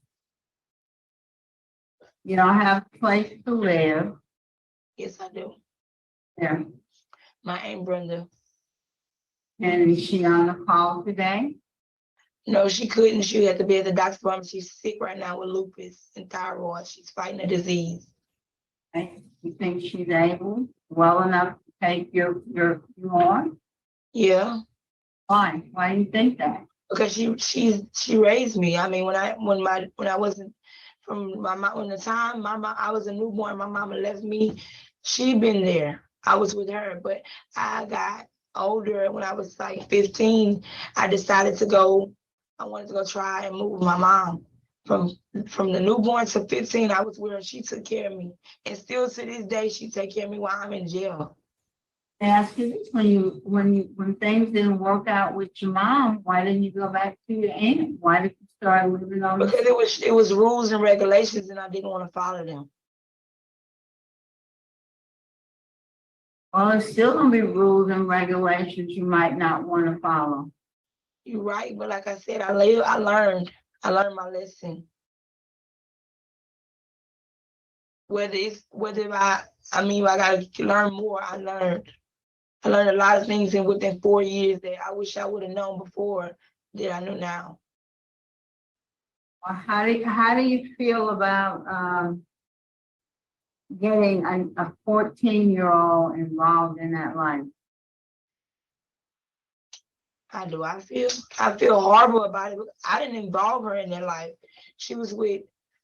You don't have a place to live. Yes, I do. Yeah. My Aunt Brenda. And is she on the call today? No, she couldn't. She had to be at the doctor's appointment. She's sick right now with lupus and thyroid. She's fighting a disease. You think she's able, well enough to take you on? Yeah. Why? Why do you think that? Because she raised me. I mean, when I wasn't from my mom, when the time my mom, I was a newborn, my mama left me. She been there. I was with her, but I got older when I was like 15. I decided to go. I wanted to go try and move with my mom. From the newborn to 15, I was with her. She took care of me, and still to this day, she take care of me while I'm in jail. Ask you this: when things didn't work out with your mom, why didn't you go back to your aunt? Why did you start living on? Because it was rules and regulations, and I didn't want to follow them. Well, there's still gonna be rules and regulations you might not want to follow. You're right, but like I said, I learned my lesson. If I gotta learn more, I learned a lot of things within 4 years that I wish I would have known before that I know now. Well, how do you feel about getting a 14-year-old involved in that life? How do I feel? I feel horrible about it. I didn't involve her in that life. She was with,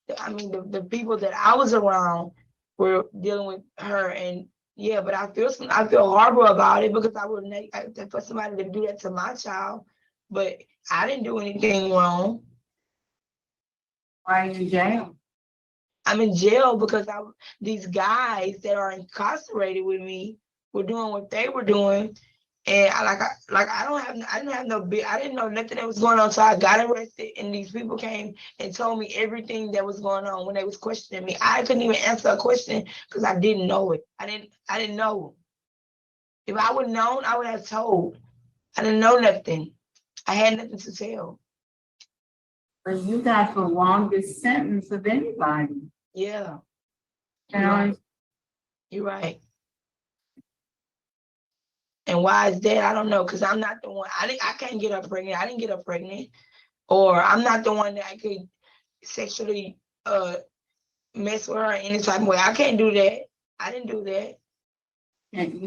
the people that I was around were dealing with her, and yeah, but I feel horrible about it because I wouldn't for somebody to do that to my child, but I didn't do anything wrong. Why are you in jail? I'm in jail because these guys that are incarcerated with me were doing what they were doing. And I didn't know nothing that was going on. So I got arrested, and these people came and told me everything that was going on when they was questioning me. I couldn't even answer a question because I didn't know it. I didn't know. If I would have known, I would have told. I didn't know nothing. I had nothing to tell. But you got the longest sentence of anybody. Yeah. You're right. And why is that? I don't know, because I'm not the one. I can't get her pregnant. I didn't get her pregnant. Or I'm not the one that I could sexually mess with her in any type of way. I can't do that. I didn't do that. And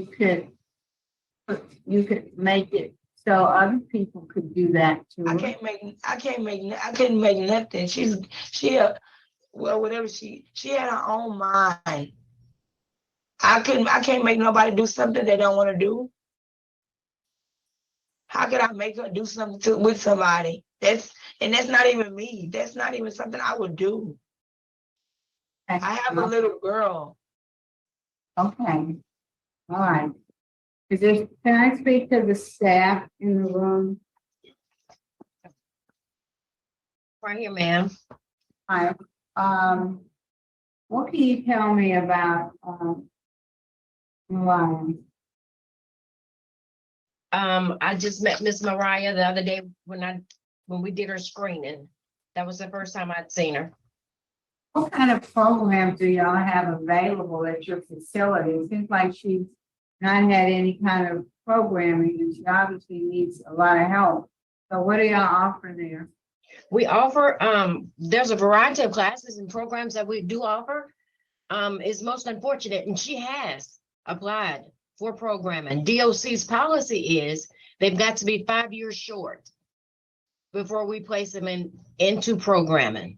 you could make it so other people could do that too. I couldn't make nothing. Whatever she had her own mind. I can't make nobody do something they don't want to do. How could I make her do something with somebody? That's not even me. That's not even something I would do. I have a little girl. Okay. All right. Can I speak to the staff in the room? Right here, ma'am. Hi. What can you tell me about Mariah? I just met Miss Mariah the other day when we did her screening. That was the first time I'd seen her. What kind of programs do y'all have available at your facility? It seems like she's not had any kind of programming, and she obviously needs a lot of help. So what do y'all offer there? We offer, there's a variety of classes and programs that we do offer. It's most unfortunate, and she has applied for programming. DOC's policy is they've got to be 5 years short before we place them into programming.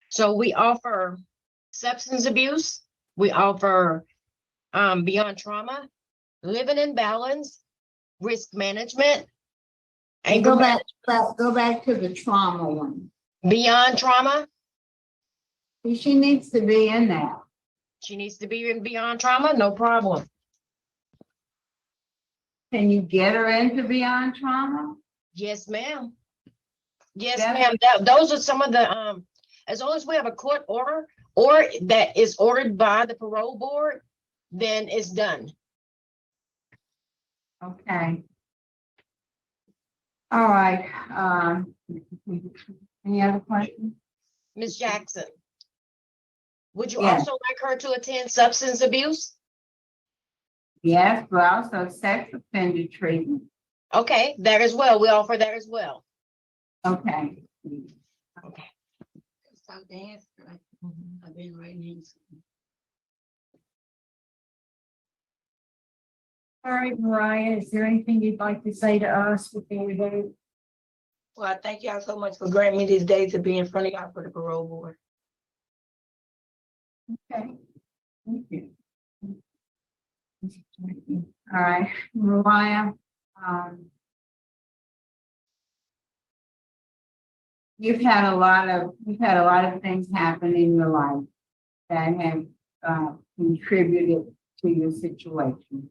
So we offer substance abuse, we offer beyond trauma, living in balance, risk management, And go back to the trauma one. Beyond trauma. She needs to be in that. She needs to be in beyond trauma, no problem. Can you get her into beyond trauma? Yes, ma'am. Yes, That's- ma'am. Those are some of the, as long as we have a court order or that is ordered by the parole board, then it's done. Okay. All right, any other questions? Ms. Jackson, would you Yes. also like her to attend substance abuse? Yes, but also sex offender treatment. Okay, that as well. We offer that as well. Okay. Okay. Stop dancing, right? I've been writing. All right, Mariah, is there anything you'd like to say to us before we vote? Well, I thank y'all so much for granting me this day to be in front of y'all for the parole board. Okay. Thank you. All right, Mariah, you've had a lot of things happen in your life that have contributed to your situation.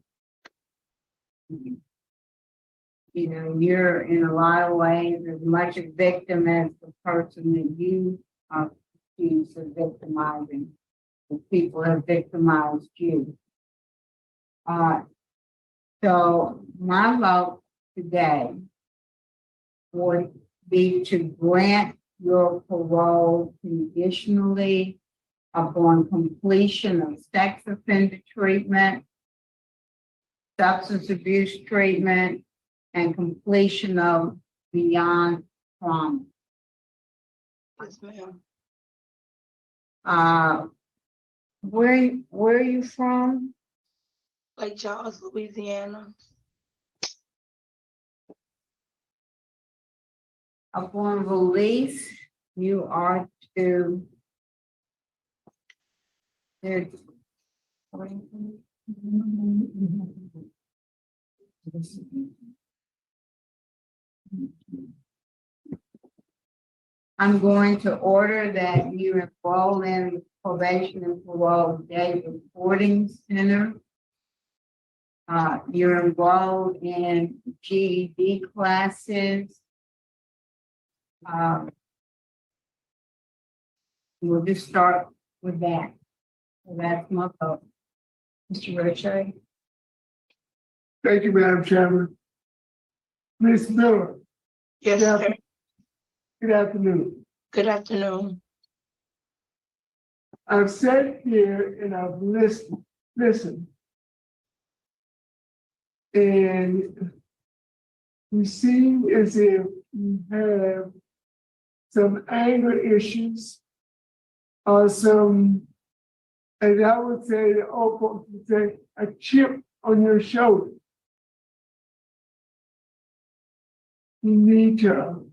You know, you're in a lot of ways as much a victim as the person that you are accused of victimizing. The people have victimized you. So my vote today would be to grant your parole conditionally upon completion of sex offender treatment, substance abuse treatment, and completion of beyond trauma. Yes, ma'am. Where are you from? Lake Charles, Louisiana. Upon release, you are to I'm going to order that you enroll in probation and parole day reporting center. You're enrolled in GED classes. We'll just start with that. So that's my vote. Mr. Roche? Thank you, Madam Chairman. Ms. Miller. Yes, sir. Good afternoon. Good afternoon. I've sat here and I've listened. And you seem as if you have some anger issues or some, as I would say, the old folks would say, a chip on your shoulder. You need to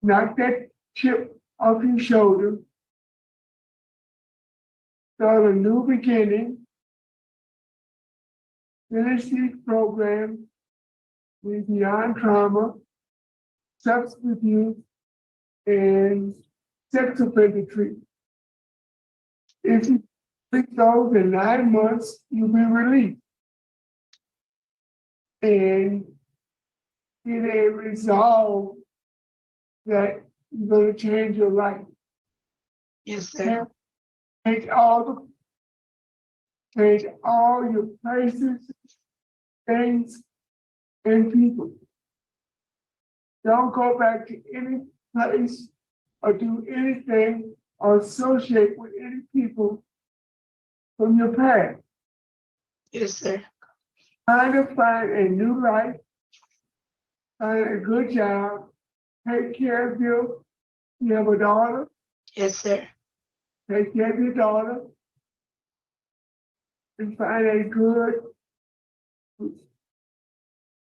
knock that chip off your shoulder, start a new beginning, finish these programs with beyond trauma, substance abuse, and sex offender treatment. If you complete those in 9 months, you'll be released. And get a resolve that you're going to change your life. Yes, sir. Change all your places, things, and people. Don't go back to any place or do anything or associate with any people from your past. Yes, sir. Trying to find a new life, find a good job, take care of you. You have a daughter? Yes, sir. Take care of your daughter and find a good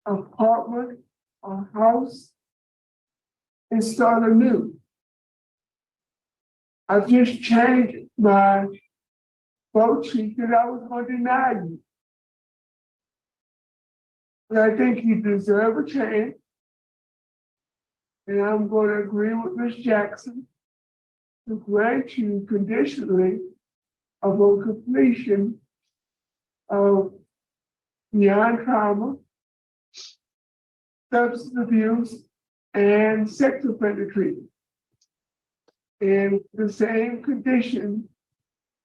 apartment or house and start anew. I've just changed my vote sheet because I was going to deny you. But I think you deserve a chance. And I'm going to agree with Ms. Jackson to grant you conditionally upon completion of beyond trauma, substance abuse, and sex offender treatment. In the same condition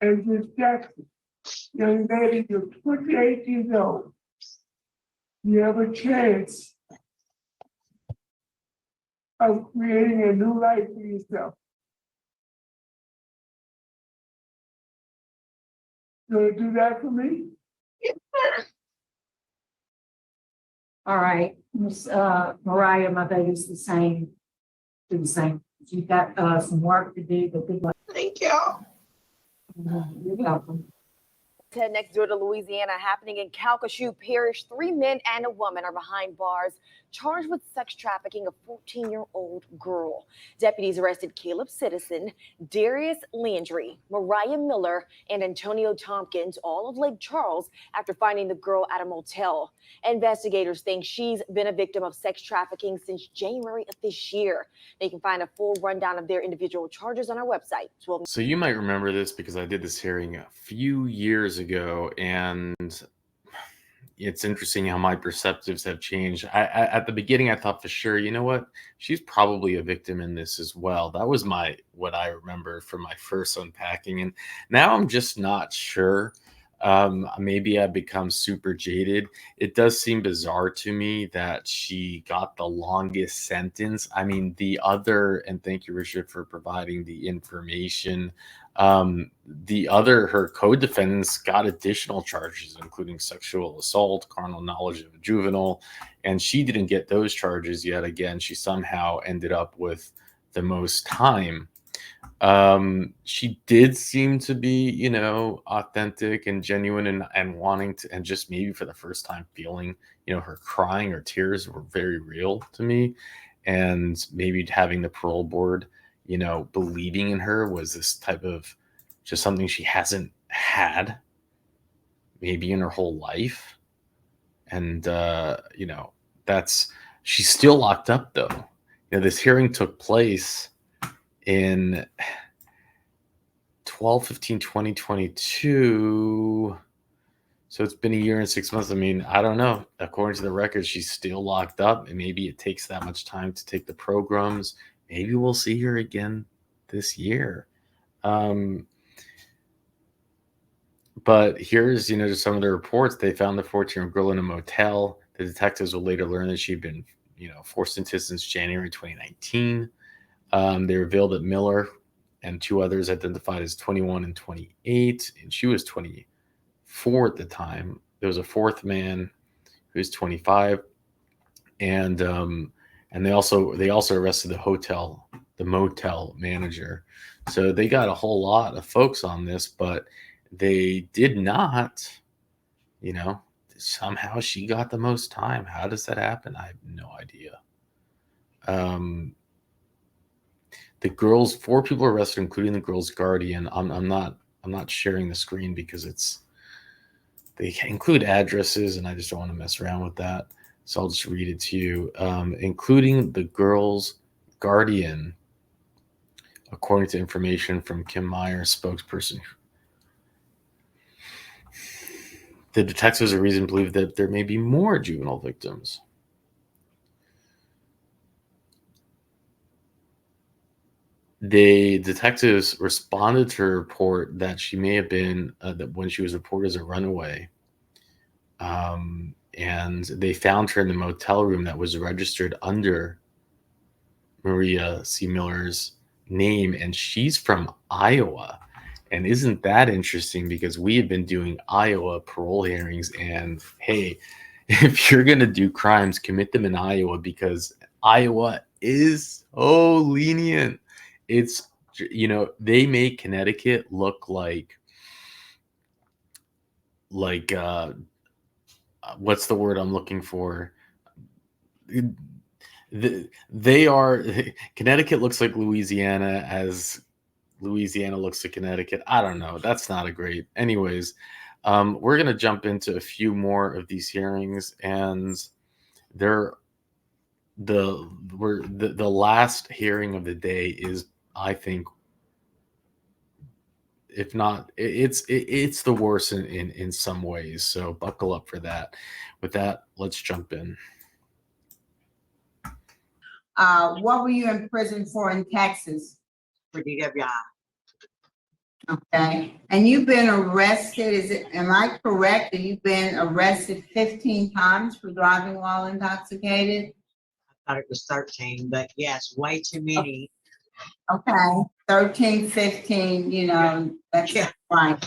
as Ms. Jackson. Young lady, you're 28 years old. You have a chance of creating a new life for yourself. You want to do that for me? All right, Miss Mariah, my vote is the same. Do the same. You've got some work to do, but good luck. Thank y'all. You're welcome. Head next door to Louisiana, happening in Calcasieu Parish. 3 men and a woman are behind bars, charged with sex trafficking a 14-year-old girl. Deputies arrested Caleb Citizen, Darius Landry, Mariah Miller, and Antonio Tompkins, all of Lake Charles, after finding the girl at a motel. Investigators think she's been a victim of sex trafficking since January of this year. They can find a full rundown of their individual charges on our website. So you might remember this because I did this hearing a few years ago, and it's interesting how my perceptives have changed. At the beginning, I thought for sure, you know what, she's probably a victim in this as well. That was what I remember from my first unpacking, and now I'm just not sure. Maybe I've become super jaded. It does seem bizarre to me that she got the longest sentence. I mean, and thank you, Richard, for providing the information. Her co-defendants got additional charges, including sexual assault, carnal knowledge of a juvenile, and she didn't get those charges yet. Again, she somehow ended up with the most time. She did seem to be, authentic and genuine and wanting to, and just maybe for the first time feeling, her crying or tears were very real to me. And maybe having the parole board, believing in her was this type of just something she hasn't had maybe in her whole life. And, she's still locked up though. This hearing took place in 12/15/2022. So it's been a year and 6 months. I mean, I don't know. According to the record, she's still locked up, and maybe it takes that much time to take the programs. Maybe we'll see her again this year. But here's, just some of the reports. They found the 14-year-old girl in a motel. The detectives will later learn that she'd been, forced into since January 2019. They revealed that Miller and 2 others identified as 21 and 28, and she was 24 at the time. There was a 4th man who was 25, and they also arrested the motel manager. So they got a whole lot of folks on this, but they did not, somehow she got the most time. How does that happen? I have no idea. The girls, 4 people arrested, including the girl's guardian. I'm not sharing the screen because they include addresses, and I just don't want to mess around with that. So I'll just read it to you, including the girl's guardian, according to information from Kim Meyer, spokesperson. The detectives have reason to believe that there may be more juvenile victims. The detectives responded to her report that she may have been, that when she was reported as a runaway, and they found her in the motel room that was registered under Maria C. Miller's name, and she's from Iowa. And isn't that interesting? Because we have been doing Iowa parole hearings, and hey, if you're going to do crimes, commit them in Iowa, because Iowa is so lenient. It's, they make Connecticut look like what's the word I'm looking for? Connecticut looks like Louisiana as Louisiana looks to Connecticut. I don't know. That's not a great. Anyways, we're going to jump into a few more of these hearings, and the last hearing of the day is, I think, if not, it's the worst in some ways. So buckle up for that. With that, let's jump in. What were you in prison for in Texas? For DWI. Okay, and you've been arrested, am I correct that you've been arrested 15 times for driving while intoxicated? I thought it was 13, but yes, way too many. Okay, 13, 15, you know, that's fine.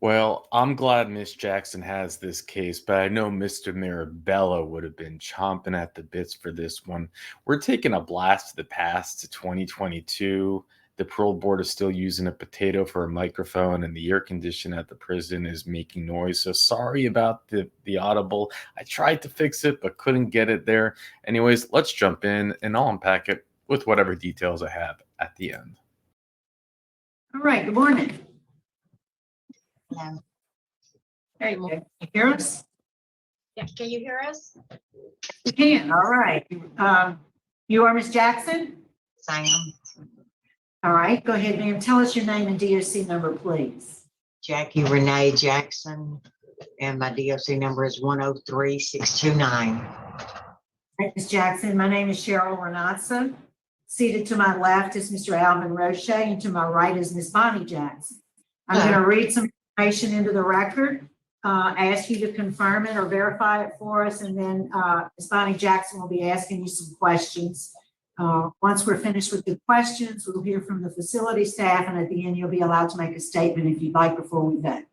Well, I'm glad Miss Jackson has this case, but I know Mr. Mirabella would have been chomping at the bits for this one. We're taking a blast to the past to 2022. The parole board is still using a potato for a microphone, and the air condition at the prison is making noise. So sorry about the audible. I tried to fix it, but couldn't get it there. Anyways, let's jump in, and I'll unpack it with whatever details I have at the end. All right, good morning. Hello. Hey, can you hear us? Yeah, can you hear us? You can, all right. You are Miss Jackson? Sam. All right, go ahead, ma'am. Tell us your name and DOC number, please. Jackie Renee Jackson, and my DOC number is 103629. Right, Ms. Jackson, my name is Cheryl Renatza. Seated to my left is Mr. Alvin Roche, and to my right is Ms. Bonnie Jackson. I'm going to read some information into the record, ask you to confirm it or verify it for us, and then Ms. Bonnie Jackson will be asking you some questions. Once we're finished with the questions, we'll hear from the facility staff, and at the end, you'll be allowed to make a statement if you'd like before we vote.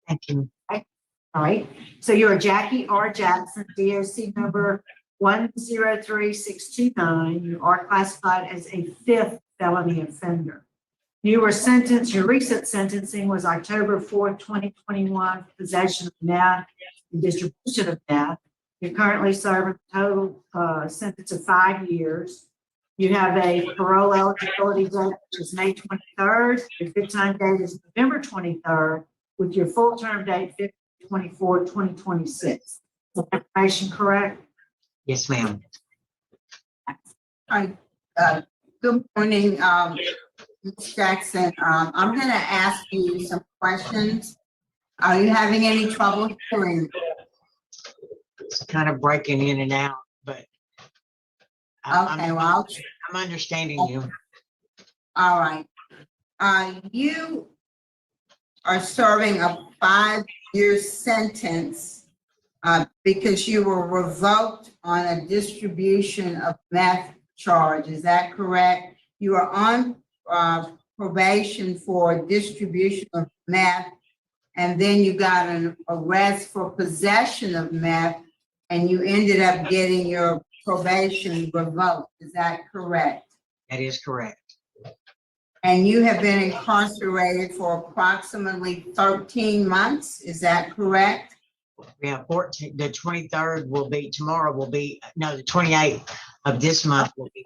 Thank you. Okay. All right. So you're Jackie R. Jackson, DOC number 103629. You are classified as a 5th felony offender. You were sentenced, your recent sentencing was October 4th, 2021, possession of meth and distribution of meth. You're currently serving a total sentence of 5 years. You have a parole eligibility date, which is May 23rd. Your good time date is November 23rd, with your full term date, February 24, 2026. Is that information correct? Yes, ma'am. All right, good morning, Ms. Jackson. I'm going to ask you some questions. Are you having any trouble hearing? It's kind of breaking in and out, but I'm understanding you. All right. You are serving a 5-year sentence because you were revoked on a distribution of meth charge. Is that correct? You are on probation for distribution of meth, and then you got an arrest for possession of meth, and you ended up getting your probation revoked. Is that correct? That is correct. And you have been incarcerated for approximately 13 months. Is that correct? Yeah, 14. The 23rd will be, tomorrow will be, no, the 28th of this month will be.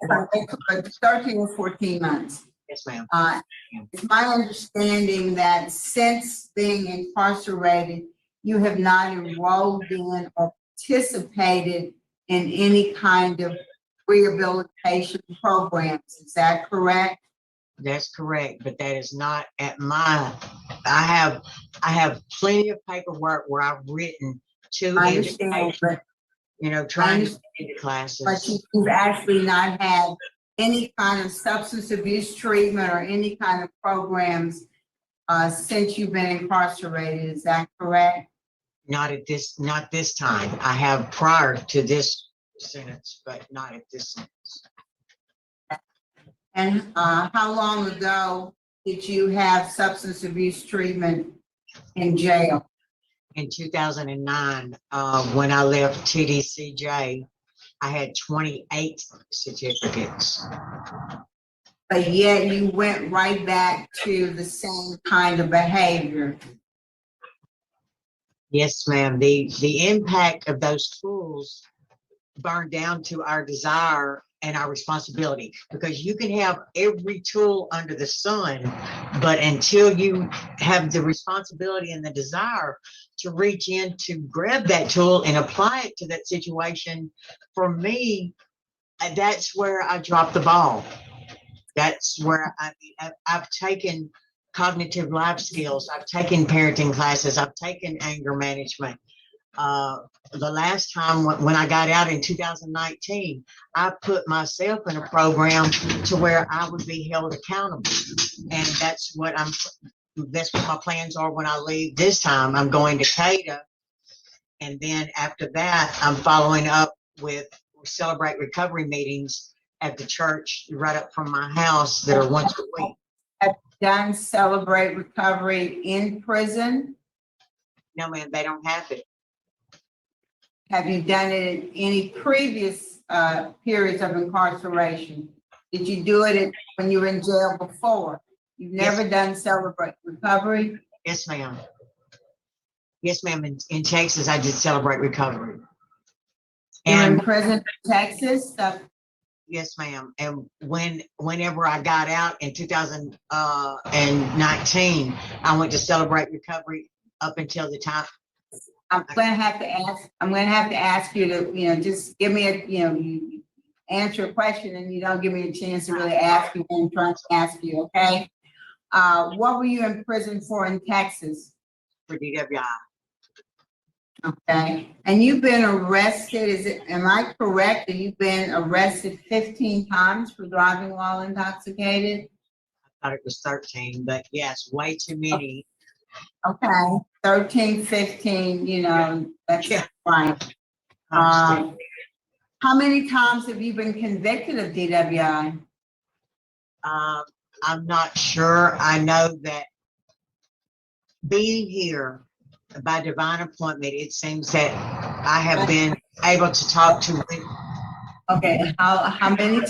13 or 14 months. Yes, ma'am. It's my understanding that since being incarcerated, you have not enrolled in or participated in any kind of rehabilitation programs. Is that correct? That's correct, but that is not at my, I have plenty of paperwork where I've written to, I understand, but trying to get into classes. But you've actually not had any kind of substance abuse treatment or any kind of programs since you've been incarcerated. Is that correct? Not this time. I have prior to this sentence, but not at this sentence. And how long ago did you have substance abuse treatment in jail? In 2009, when I left TDCJ, I had 28 certificates. But yet you went right back to the same kind of behavior. Yes, ma'am. The impact of those tools burned down to our desire and our responsibility, because you can have every tool under the sun, but until you have the responsibility and the desire to reach in to grab that tool and apply it to that situation, for me, that's where I dropped the ball. That's where I've taken cognitive life skills. I've taken parenting classes. I've taken anger management. The last time when I got out in 2019, I put myself in a program to where I would be held accountable. And that's what my plans are when I leave this time. I'm going to CADA. And then after that, I'm following up with Celebrate Recovery meetings at the church right up from my house that are once a week. Have you done Celebrate Recovery in prison? No, ma'am, they don't have it. Have you done it in any previous periods of incarceration? Did you do it when you were in jail before? You've never done Celebrate Recovery? Yes, ma'am. Yes, ma'am. In Texas, I did Celebrate Recovery. You're in prison in Texas? Yes, ma'am. And whenever I got out in 2019, I went to Celebrate Recovery up until the time. I'm gonna have to ask you to, just give me you answer a question and you don't give me a chance to really ask you what I'm trying to ask you, okay? What were you in prison for in Texas? For DWI. Okay, and you've been arrested, am I correct that you've been arrested 15 times for driving while intoxicated? I thought it was 13, but yes, way too many. Okay, 13, 15, that's fine. How many times have you been convicted of DWI? I'm not sure. I know that being here by divine appointment, it seems that I have been able to talk to. Okay, how many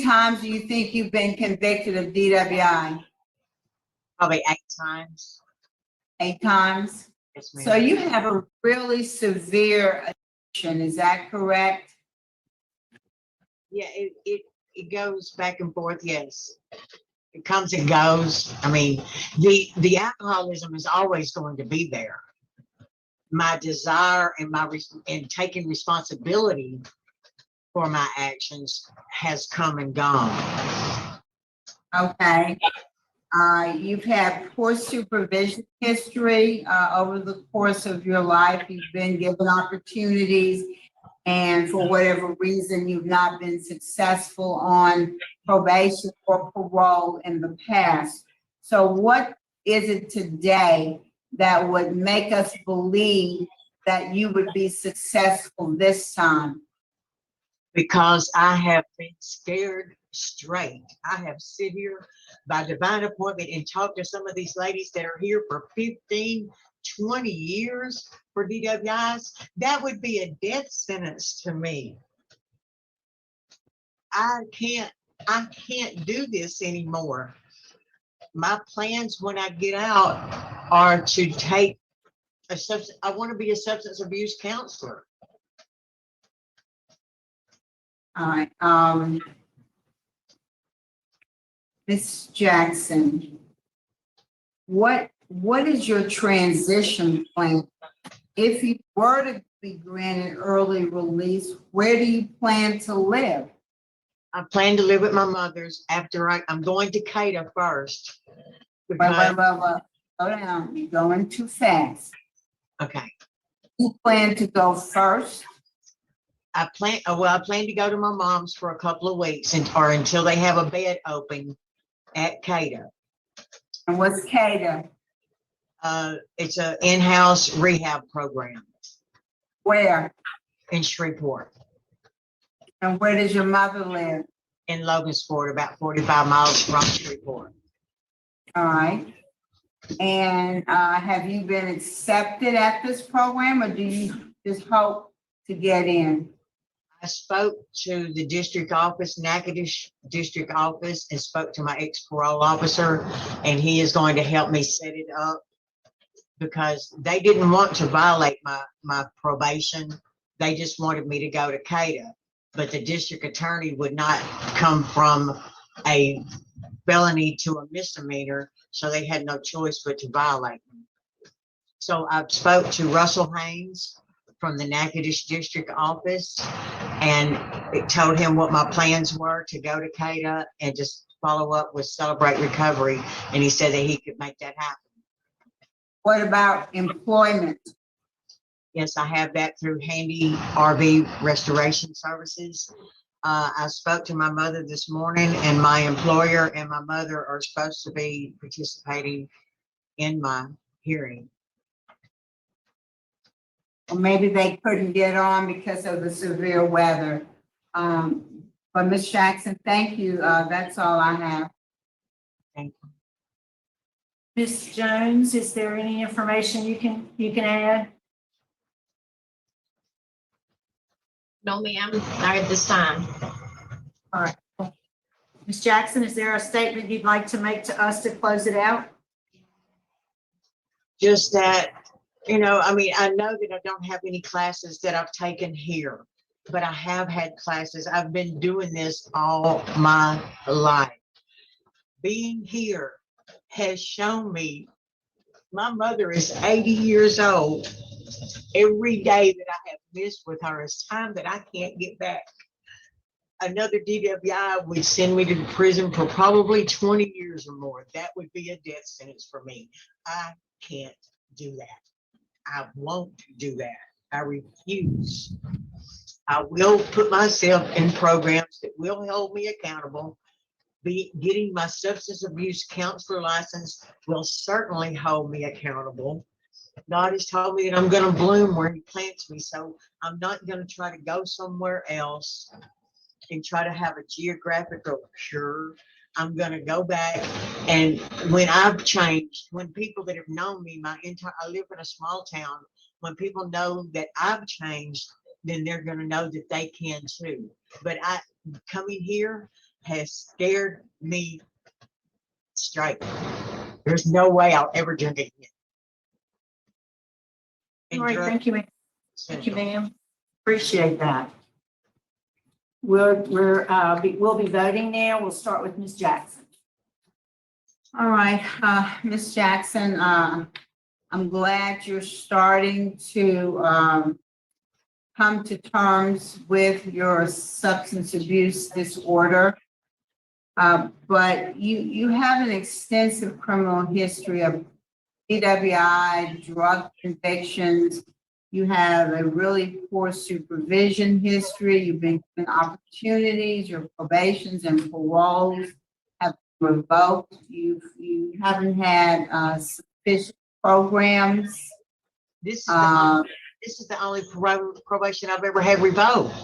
times do you think you've been convicted of DWI? Probably 8 times. 8 times? Yes, ma'am. So you have a really severe addiction, is that correct? Yeah, it goes back and forth, yes. It comes and goes. I mean, the alcoholism is always going to be there. My desire and taking responsibility for my actions has come and gone. Okay. You've had poor supervision history over the course of your life. You've been given opportunities, and for whatever reason, you've not been successful on probation or parole in the past. So what is it today that would make us believe that you would be successful this time? Because I have been scared straight. I have sit here by divine appointment and talked to some of these ladies that are here for 15, 20 years for DWIs. That would be a death sentence to me. I can't do this anymore. My plans when I get out are to take I want to be a substance abuse counselor. All right, Ms. Jackson, what is your transition plan? If you were to be granted early release, where do you plan to live? I plan to live with my mother's after I'm going to CADA first. Wait, slow down, you're going too fast. Okay. You plan to go first? I plan to go to my mom's for a couple of weeks or until they have a bed open at CADA. And what's CADA? It's an in-house rehab program. Where? In Shreveport. And where does your mother live? In Logansport, about 45 miles from Shreveport. All right. And have you been accepted at this program, or do you just hope to get in? I spoke to the district office, Natchitoches district office, and spoke to my ex-parole officer, and he is going to help me set it up because they didn't want to violate my probation. They just wanted me to go to CADA, but the district attorney would not come from a felony to a misdemeanor, so they had no choice but to violate me. So I spoke to Russell Haynes from the Natchitoches district office and told him what my plans were to go to CADA and just follow up with Celebrate Recovery, and he said that he could make that happen. What about employment? Yes, I have that through Handy RV Restoration Services. I spoke to my mother this morning, and my employer and my mother are supposed to be participating in my hearing. Or maybe they couldn't get on because of the severe weather. But Ms. Jackson, thank you. That's all I have. Thank you. Ms. Jones, is there any information you can add? No, ma'am, not at this time. All right. Ms. Jackson, is there a statement you'd like to make to us to close it out? Just that, I know that I don't have any classes that I've taken here, but I have had classes. I've been doing this all my life. Being here has shown me, my mother is 80 years old. Every day that I have missed with her is time that I can't get back. Another DWI would send me to prison for probably 20 years or more. That would be a death sentence for me. I can't do that. I won't do that. I refuse. I will put myself in programs that will hold me accountable. Getting my substance abuse counselor license will certainly hold me accountable. God has told me that I'm going to bloom where He plants me, so I'm not going to try to go somewhere else and try to have a geographical cure. I'm going to go back, and when I've changed, when people that have known me I live in a small town, when people know that I've changed, then they're going to know that they can too. But coming here has scared me straight. There's no way I'll ever drink again. All right, thank you, ma'am. Thank you, ma'am. Appreciate that. We'll be voting now. We'll start with Ms. Jackson. All right, Ms. Jackson, I'm glad you're starting to come to terms with your substance abuse disorder. But you have an extensive criminal history of DWI, drug convictions. You have a really poor supervision history. You've been given opportunities, your probations and paroles have been revoked. You haven't had sufficient programs. This is the only probation I've ever had revoked.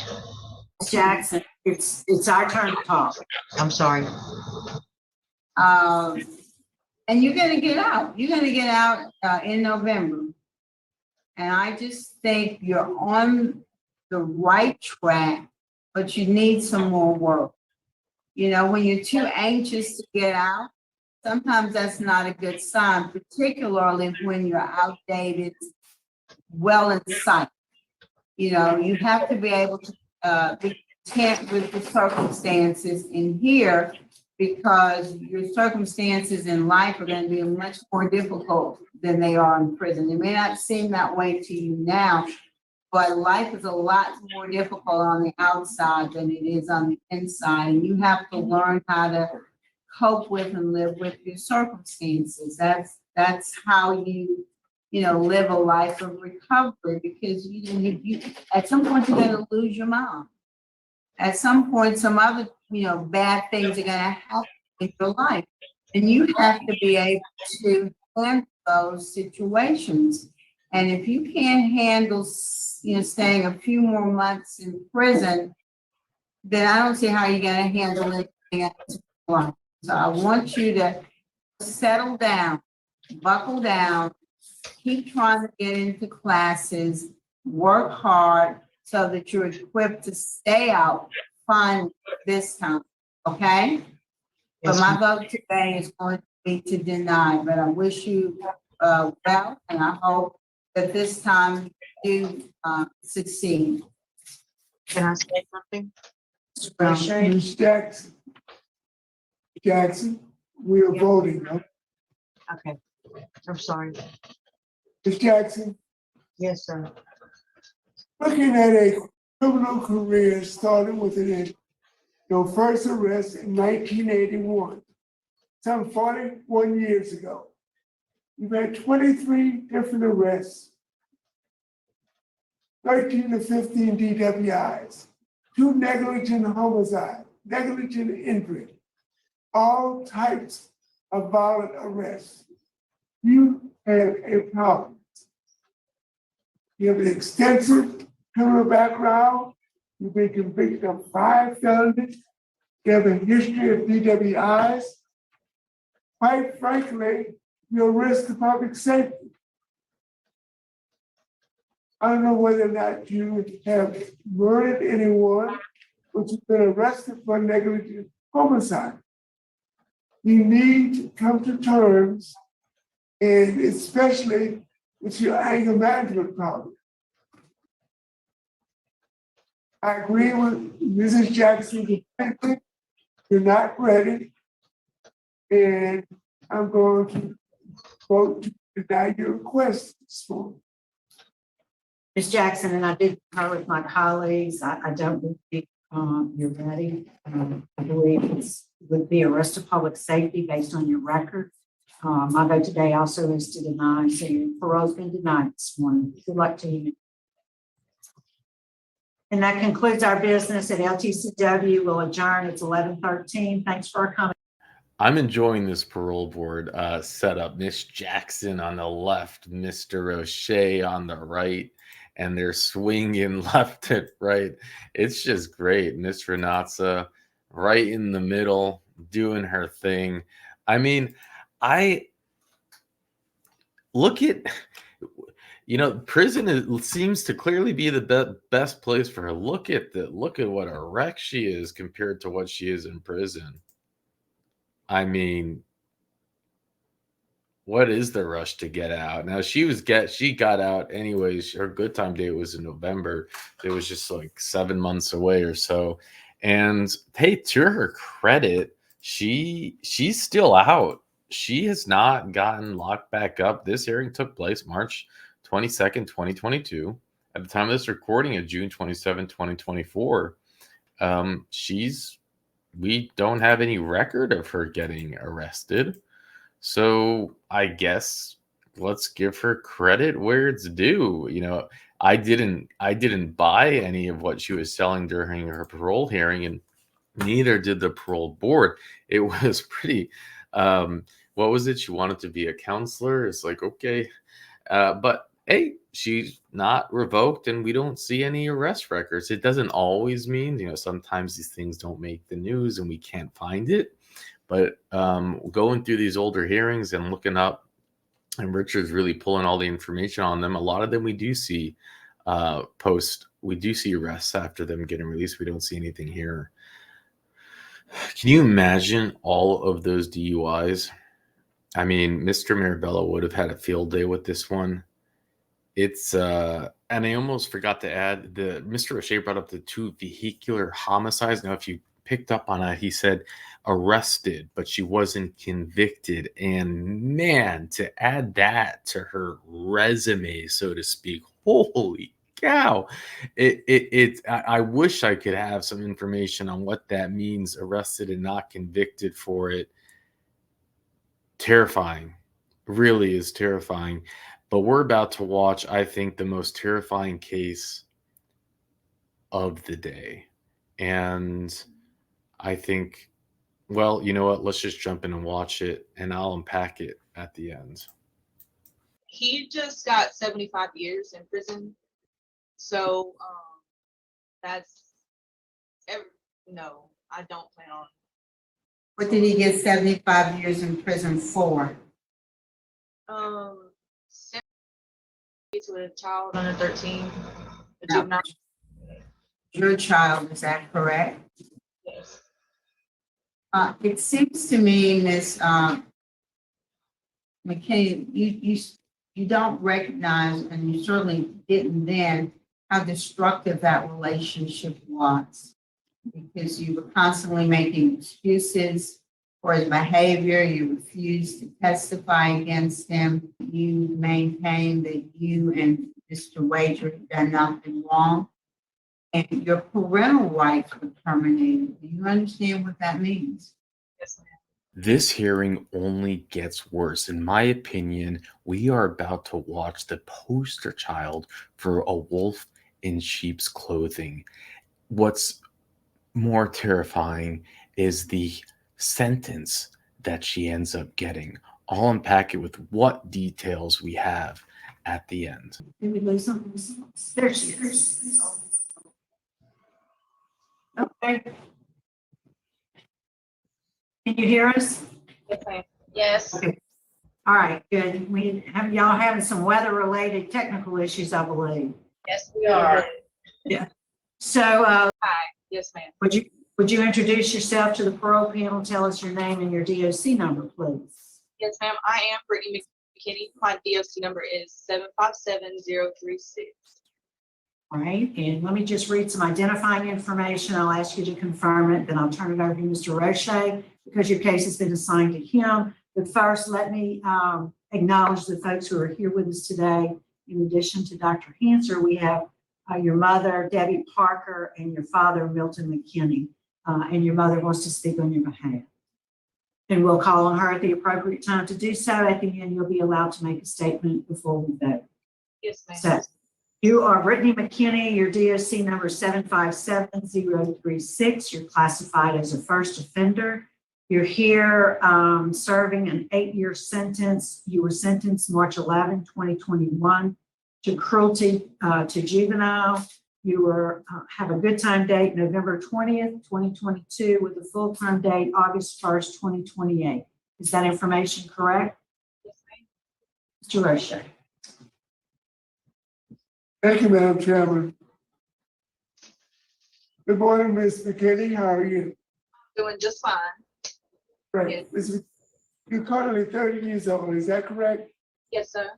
Jackson, it's our turn to talk. I'm sorry. And you're gonna get out. You're gonna get out in November. And I just think you're on the right track, but you need some more work. When you're too anxious to get out, sometimes that's not a good sign, particularly when you're outdated, well in sight. You have to be able to be content with the circumstances in here, because your circumstances in life are going to be much more difficult than they are in prison. It may not seem that way to you now, but life is a lot more difficult on the outside than it is on the inside. And you have to learn how to cope with and live with your circumstances. That's how you live a life of recovery, because you at some point you're going to lose your mom. At some point, some other, bad things are going to happen in your life. And you have to be able to handle those situations. And if you can't handle, staying a few more months in prison, then I don't see how you're going to handle anything else in life. So I want you to settle down, buckle down, keep trying to get into classes, work hard so that you're equipped to stay out fine this time, okay? But my vote today is going to be to deny, but I wish you well, and I hope that this time you succeed. Can I say something? Ms. Jackson, we are voting. No? Okay, I'm sorry. Ms. Jackson? Yes, sir. Looking at a criminal career starting with your first arrest in 1981, some 41 years ago. You've had 23 different arrests, 13 to 15 DWIs, 2 negligent homicide, negligent injury, all types of violent arrests. You have a problem. You have an extensive criminal background. You've been convicted of 5 felonies. You have a history of DWIs. Quite frankly, you're a risk to public safety. I don't know whether or not you have murdered anyone, but you've been arrested for negligent homicide. You need to come to terms, and especially with your anger management problem. I agree with Mrs. Jackson. You're not ready, and I'm going to vote to deny your request this morning. Ms. Jackson, and I did confer with my colleagues. I don't believe you're ready. I believe it would be a risk to public safety based on your record. My vote today also is to deny, so your parole's been denied this morning. Good luck to you. And that concludes our business at LTCW. We'll adjourn. It's 11:13. Thanks for coming. I'm enjoying this parole board setup. Miss Jackson on the left, Mr. O'Shea on the right, and they're swinging left and right. It's just great. Miss Renatza right in the middle, doing her thing. I mean, I look at, prison seems to clearly be the best place for her. Look at what a wreck she is compared to what she is in prison. I mean, what is the rush to get out? Now she got out anyways. Her good time date was in November. It was just like 7 months away or so. And hey, to her credit, she's still out. She has not gotten locked back up. This hearing took place March 22nd, 2022. At the time of this recording of June 27, 2024, we don't have any record of her getting arrested. So I guess let's give her credit where it's due. I didn't buy any of what she was selling during her parole hearing, and neither did the parole board. It was pretty, what was it? She wanted to be a counselor. It's like, okay. But hey, she's not revoked and we don't see any arrest records. It doesn't always mean, sometimes these things don't make the news and we can't find it. But going through these older hearings and looking up, and Richard's really pulling all the information on them, a lot of them we do see we do see arrests after them getting released. We don't see anything here. Can you imagine all of those DUIs? I mean, Mr. Mirabella would have had a field day with this one. It's and I almost forgot to add, Mr. O'Shea brought up the 2 vehicular homicides. Now, if you picked up on it, he said arrested, but she wasn't convicted. And man, to add that to her resume, so to speak, holy cow. I wish I could have some information on what that means, arrested and not convicted for it. Terrifying, really is terrifying. But we're about to watch, I think, the most terrifying case of the day. And I think, well, you know what? Let's just jump in and watch it, and I'll unpack it at the end. He just got 75 years in prison. So no, I don't plan on. What did he get 75 years in prison for? To a child under 13. No. Your child, is that correct? Yes. It seems to me, Ms. McKinney, you don't recognize, and you certainly didn't then, how destructive that relationship was, because you were constantly making excuses for his behavior. You refused to testify against him. You maintained that you and Mr. Wager had done nothing wrong, and your parental rights were terminated. Do you understand what that means? Yes, ma'am. This hearing only gets worse. In my opinion, we are about to watch the poster child for a wolf in sheep's clothing. What's more terrifying is the sentence that she ends up getting. I'll unpack it with what details we have at the end. Did we lose something? There she is. Okay. Can you hear us? Yes. Okay. All right, good. We have y'all having some weather-related technical issues, I believe. Yes, we are. Yeah. So, Hi, yes, ma'am. would you introduce yourself to the parole panel? Tell us your name and your DOC number, please. Yes, ma'am. I am Brittany McKinney. My DOC number is 757036. All right, and let me just read some identifying information. I'll ask you to confirm it, then I'll turn it over to Mr. Roche because your case has been assigned to him. But first, let me acknowledge the folks who are here with us today. In addition to Dr. Hanser, we have your mother, Debbie Parker, and your father, Milton McKinney. And your mother wants to speak on your behalf. And we'll call on her at the appropriate time to do so. At the end, you'll be allowed to make a statement before we vote. Yes, ma'am. So, you are Brittany McKinney, your DOC number 757036. You're classified as a first offender. You're here serving an 8-year sentence. You were sentenced March 11, 2021 to cruelty to juvenile. You were have a good time date November 20th, 2022 with a full-time date August 1st, 2028. Is that information correct? Yes, ma'am. Mr. Roche. Thank you, Madam Chairman. Good morning, Ms. McKinney. How are you? Doing just fine. Right. You're currently 30 years old, is that correct? Yes, sir.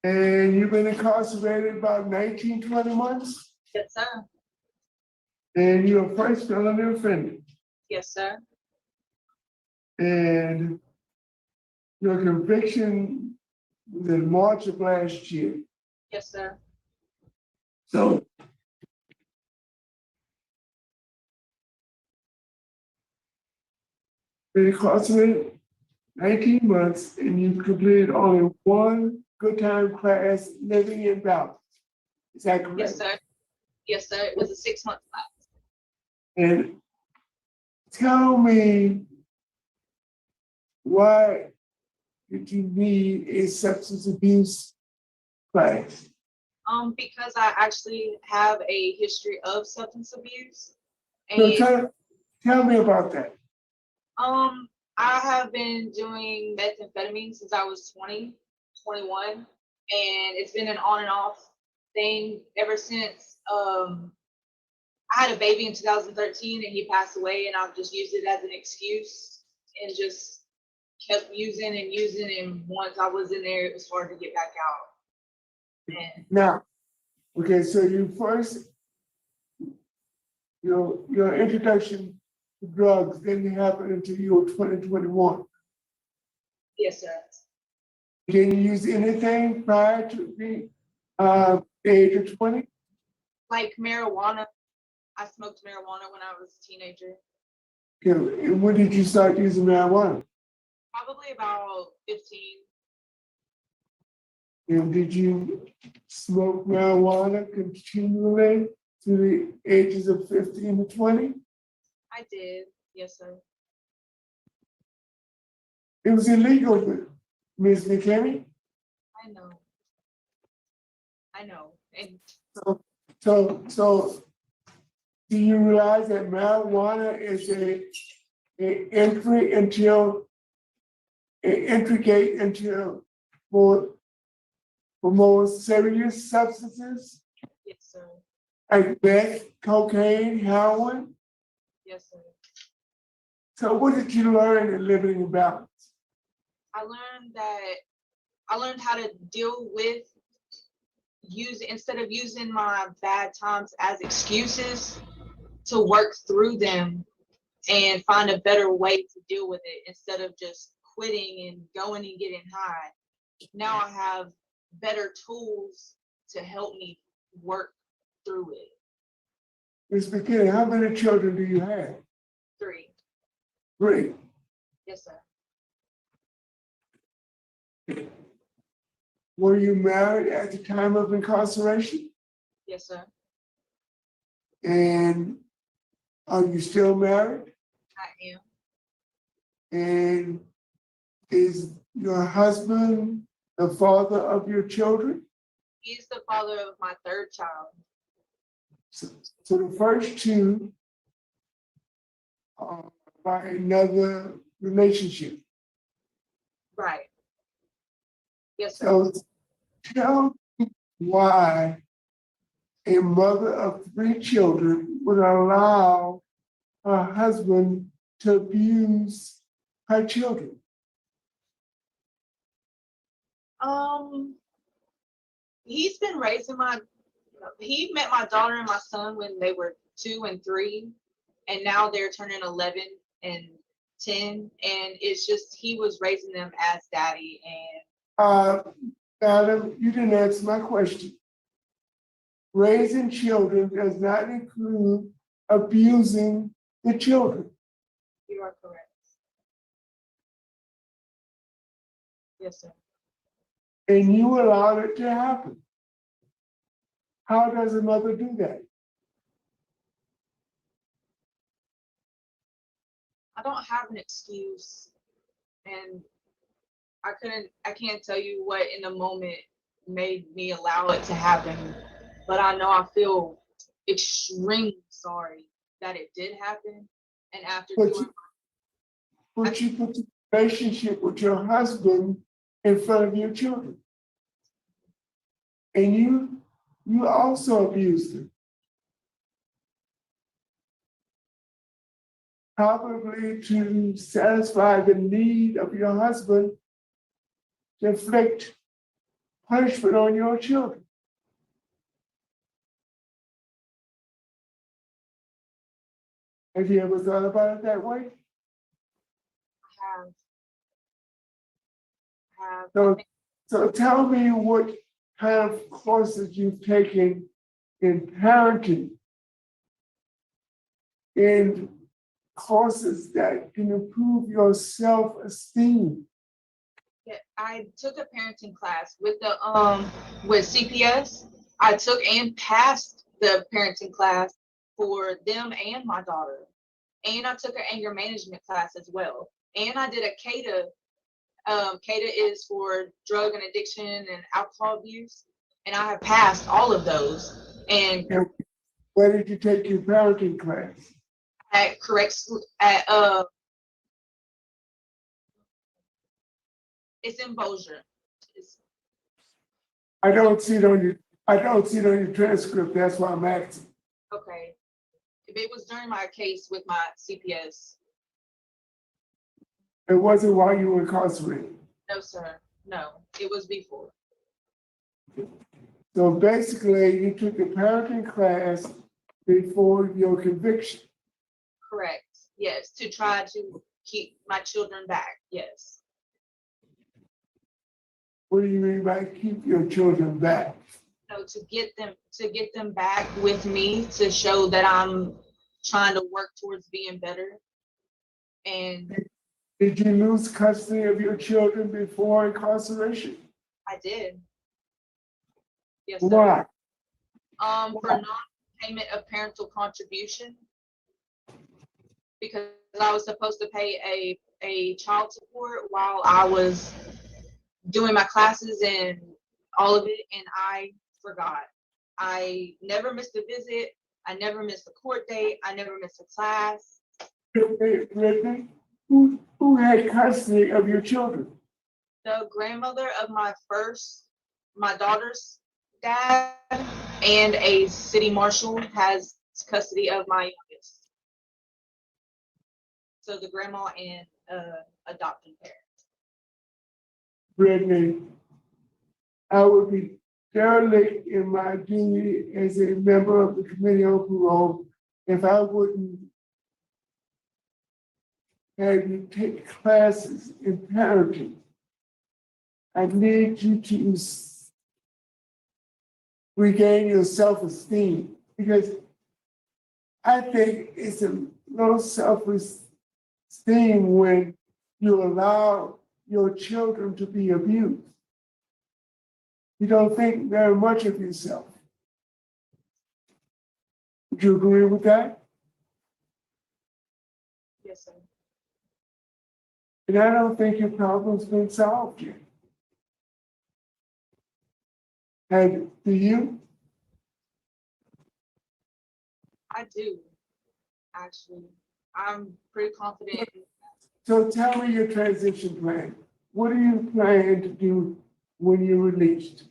And you've been incarcerated about 19, 20 months? Yes, sir. And you're a first felony offender. Yes, sir. And your conviction was in March of last year. Yes, sir. So been incarcerated 19 months and you completed only one good time class living in balance. Is that correct? Yes, sir. Yes, sir. It was a 6-month class. And tell me why did you need a substance abuse class? Because I actually have a history of substance abuse. So And tell me about that. I have been doing methamphetamine since I was 20, 21, and it's been an on and off thing ever since. I had a baby in 2013 and he passed away, and I've just used it as an excuse and just kept using, and once I was in there, it was hard to get back out. And Now, okay, so you first, your introduction to drugs didn't happen until you were 2021. yes, sir. Did you use anything prior to the age of 20? Like marijuana. I smoked marijuana when I was a teenager. Okay, and when did you start using marijuana? Probably about 15. And did you smoke marijuana continually to the ages of 15 to 20? I did. Yes, sir. It was illegal, Ms. McKinney. I know. I know. And So do you realize that marijuana is an entry gate into more serious substances yes, sir. like meth, cocaine, heroin? Yes, sir. So what did you learn in living in balance? I learned how to deal with instead of using my bad times as excuses, to work through them and find a better way to deal with it instead of just quitting and going and getting high. Now I have better tools to help me work through it. Ms. McKinney, how many children do you have? 3. 3. Yes, sir. Were you married at the time of incarceration? Yes, sir. And are you still married? I am. And is your husband the father of your children? He's the father of my third child. So the first two are by another relationship. Right. Yes, sir. So tell me why a mother of 3 children would allow her husband to abuse her children. He's been raising he met my daughter and my son when they were 2 and 3, and now they're turning 11 and 10, and it's just he was raising them as daddy. And Madam, you didn't answer my question. Raising children does not include abusing the children. you are correct. Yes, sir. And you allowed it to happen. How does a mother do that? I don't have an excuse, and I can't tell you what in the moment made me allow it to happen, but I know I feel extremely sorry that it did happen. And after But doing you put the relationship with your husband in front of your children. And you also abused him. Probably to satisfy the need of your husband to inflict punishment on your children. Have you ever thought about it that way? So tell me what kind of courses you've taken in parenting, in courses that can improve your self-esteem. Yeah, I took a parenting class with with CPS. I took and passed the parenting class for them and my daughter. And I took an anger management class as well. And I did a CADA. CADA is for drug and addiction and alcohol abuse. And I have passed all of those. And where did you take your parenting class? At it's in Bossier. I don't see it on your transcript. That's why I'm asking. Okay. It was during my case with my CPS. It wasn't while you were incarcerated. No, sir. No, it was before. So basically, you took a parenting class before your conviction. Correct. Yes, to try to keep my children back. Yes. What do you mean by keep your children back? No, to get them back with me, to show that I'm trying to work towards being better. And did you lose custody of your children before incarceration? I did. Yes, Why? sir. For non-payment of parental contribution, because I was supposed to pay a child support while I was doing my classes and all of it, and I forgot. I never missed a visit. I never missed a court date. I never missed a class. Brittany, who had custody of your children? The grandmother of my daughter's dad, and a city marshal has custody of my youngest. So the grandma and adopting parent. Brittany, I would be derelict in my duty as a member of the Committee on Parole if I wouldn't have you take classes in parenting. I need you to regain your self-esteem, because I think it's a low self-esteem when you allow your children to be abused. You don't think very much of yourself. Would you agree with that? Yes, sir. And I don't think your problem's been solved yet. And do you? I do, actually. I'm pretty confident. So tell me your transition plan. What do you plan to do when you're released?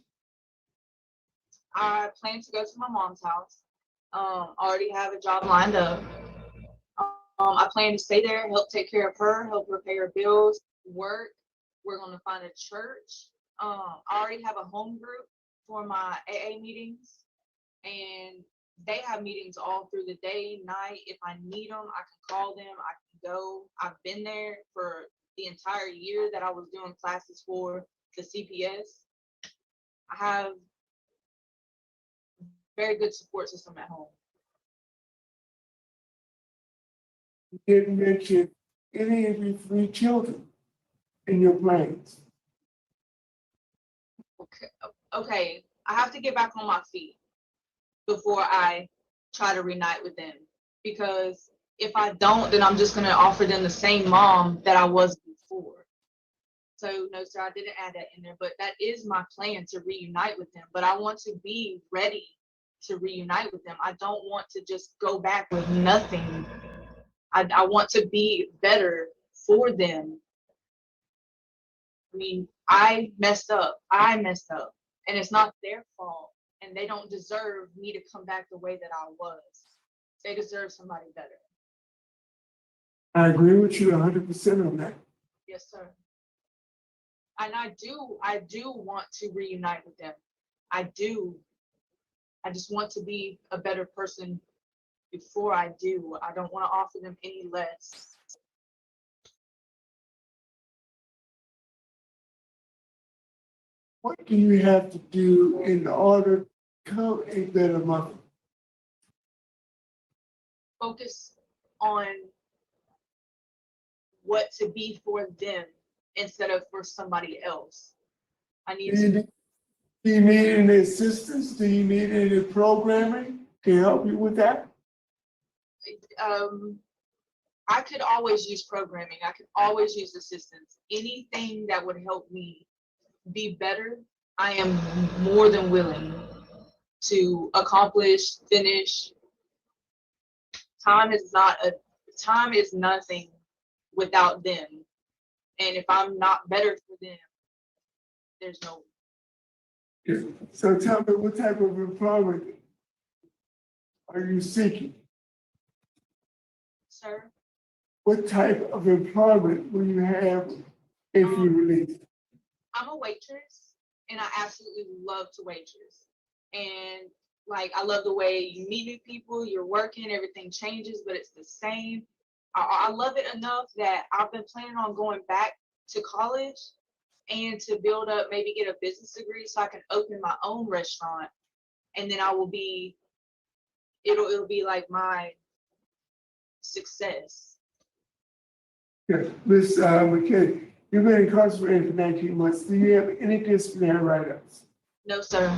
I plan to go to my mom's house. Already have a job lined up. I plan to stay there, help take care of her, help her pay her bills, work. We're gonna find a church. I already have a home group for my AA meetings, and they have meetings all through the day, night. If I need them, I can call them. I can go. I've been there for the entire year that I was doing classes for the CPS. I have very good support system at home. You didn't mention any of your 3 children in your plans. Okay, I have to get back on my feet before I try to reunite with them. Because if I don't, then I'm just gonna offer them the same mom that I was before. So no, sir, I didn't add that in there, but that is my plan to reunite with them. But I want to be ready to reunite with them. I don't want to just go back with nothing. I want to be better for them. I mean, I messed up. And it's not their fault. And they don't deserve me to come back the way that I was. They deserve somebody better. I agree with you 100% on that. Yes, sir. And I do want to reunite with them. I do. I just want to be a better person before I do. I don't want to offer them any less. What do you have to do in order to become a better mother? Focus on what to be for them instead of for somebody else. I need to. Do you need any assistance? Do you need any programming to help you with that? I could always use programming. I could always use assistance. Anything that would help me be better, I am more than willing to accomplish, finish. Time is nothing without them. And if I'm not better for them, there's no. So tell me, what type of employment are you seeking? Sir? What type of employment will you have if you release? I'm a waitress, and I absolutely love to waitress. And like, I love the way you meet new people, you're working, everything changes, but it's the same. I love it enough that I've been planning on going back to college and to build up, maybe get a business degree so I can open my own restaurant. And then I will be, it'll be like my success. Yes, Ms. McKay, you've been incarcerated for 19 months. Do you have any disciplinary write-ups? No, sir.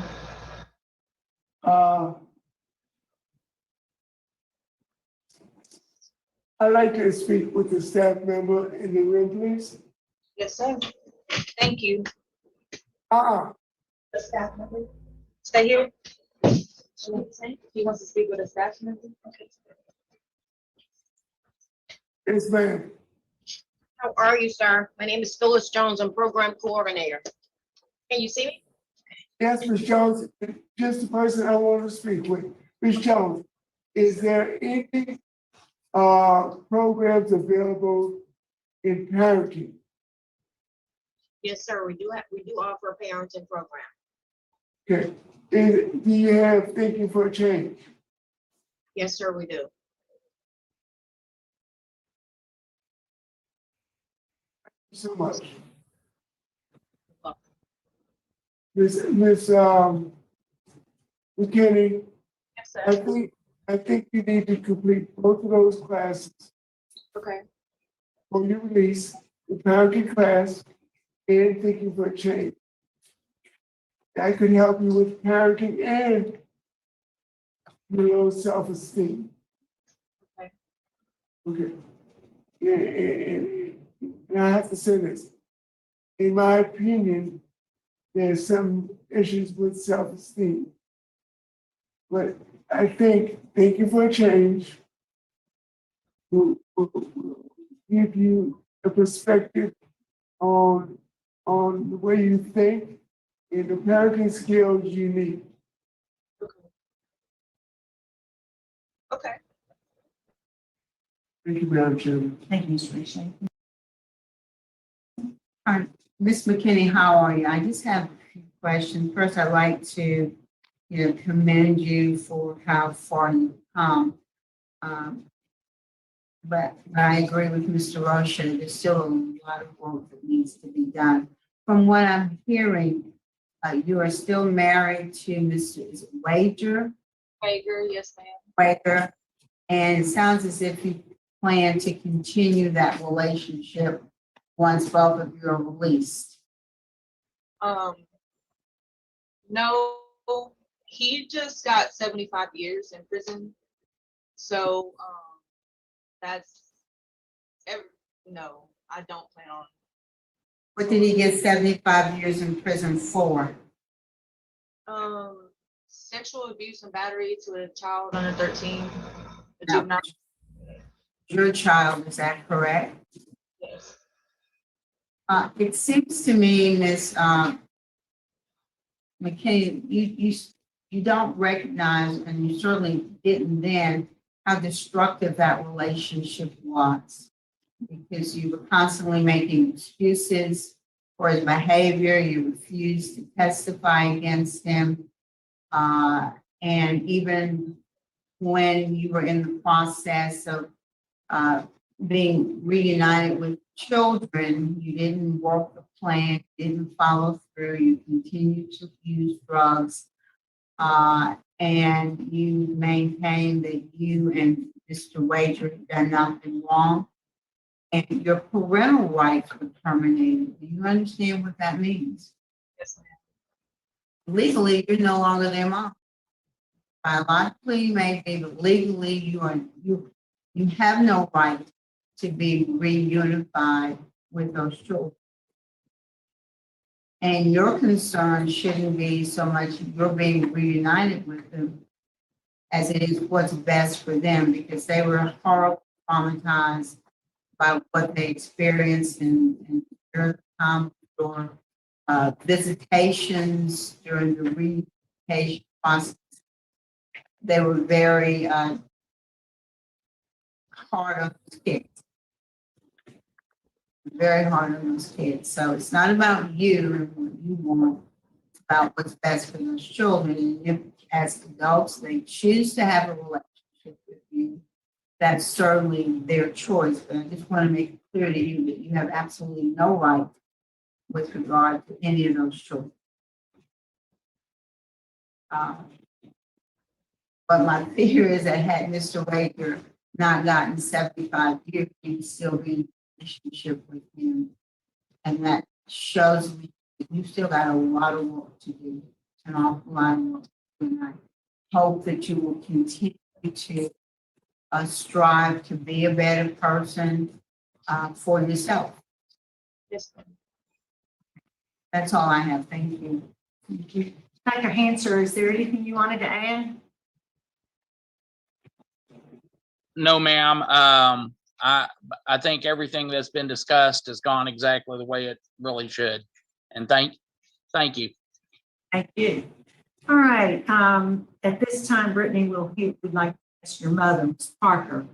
I'd like to speak with the staff member in the room, please. Yes, sir. Thank you. The staff member. Stay here. He wants to speak with a staff member. Okay. Yes, ma'am. How are you, sir? My name is Phyllis Jones. I'm program coordinator. Can you see me? Yes, Ms. Jones, just the person I want to speak with. Ms. Jones, is there any programs available in parenting? Yes, sir. We do offer a parenting program. Okay. Do you have Thinking for a Change? Yes, sir, we do. So much. Welcome. Miss McKinney, Yes, sir. I think you need to complete both of those classes Okay. for your release. the parenting class and thinking for a change. That could help you with parenting and your own self-esteem. Okay. Okay. And I have to say this. In my opinion, there's some issues with self-esteem. But I think thinking for a change will give you a perspective on the way you think and the parenting skills you need. Okay. Thank you, Madam Chairman. Thank you, Mr. Rishi. Ms. McKinney, how are you? I just have a few questions. First, I'd like to, commend you for how far you've come. But I agree with Mr. Roshan, there's still a lot of work that needs to be done. From what I'm hearing, you are still married to Mr. Wager? Wager, yes, ma'am. Wager. And it sounds as if you plan to continue that relationship once both of you are released. No, he just got 75 years in prison. So, no, I don't plan on. What did he get 75 years in prison for? Sexual abuse and battery to a child under 13. A No. juvenile. Your child, is that correct? Yes. It seems to me, Ms. McKinney, you don't recognize, and you certainly didn't then, how destructive that relationship was. Because you were constantly making excuses for his behavior, you refused to testify against him. And even when you were in the process of being reunited with children, you didn't work the plan, didn't follow through, you continued to use drugs, and you maintained that you and Mr. Wager had done nothing wrong, and your parental rights were terminated. Do you understand what that means? Yes, ma'am. Legally, you're no longer their mom. Biologically, you may be, but legally, you have no right to be reunified with those children. And your concern shouldn't be so much you're being reunited with them as it is what's best for them, because they were horribly traumatized by what they experienced in during the time or visitations during the reunification process. They were very hard on those kids. Very hard on those kids. So it's not about you and what you want. It's about what's best for those children. And if, as adults, they choose to have a relationship with you, that's certainly their choice. But I just want to make it clear to you that you have absolutely no right with regard to any of those children. But my fear is that had Mr. Wager not gotten 75 years, he'd still be in a relationship with him. And that shows me that you still got a lot of work to do, an awful lot of work to do. And I hope that you will continue to strive to be a better person for yourself. Yes, ma'am. That's all I have. Thank you. Thank you. Dr. Hanser, is there anything you wanted to add? No, ma'am. I think everything that's been discussed has gone exactly the way it really should. And thank you. Thank you. All right. At this time, Brittany, we'd like to ask your mother, Ms. Parker,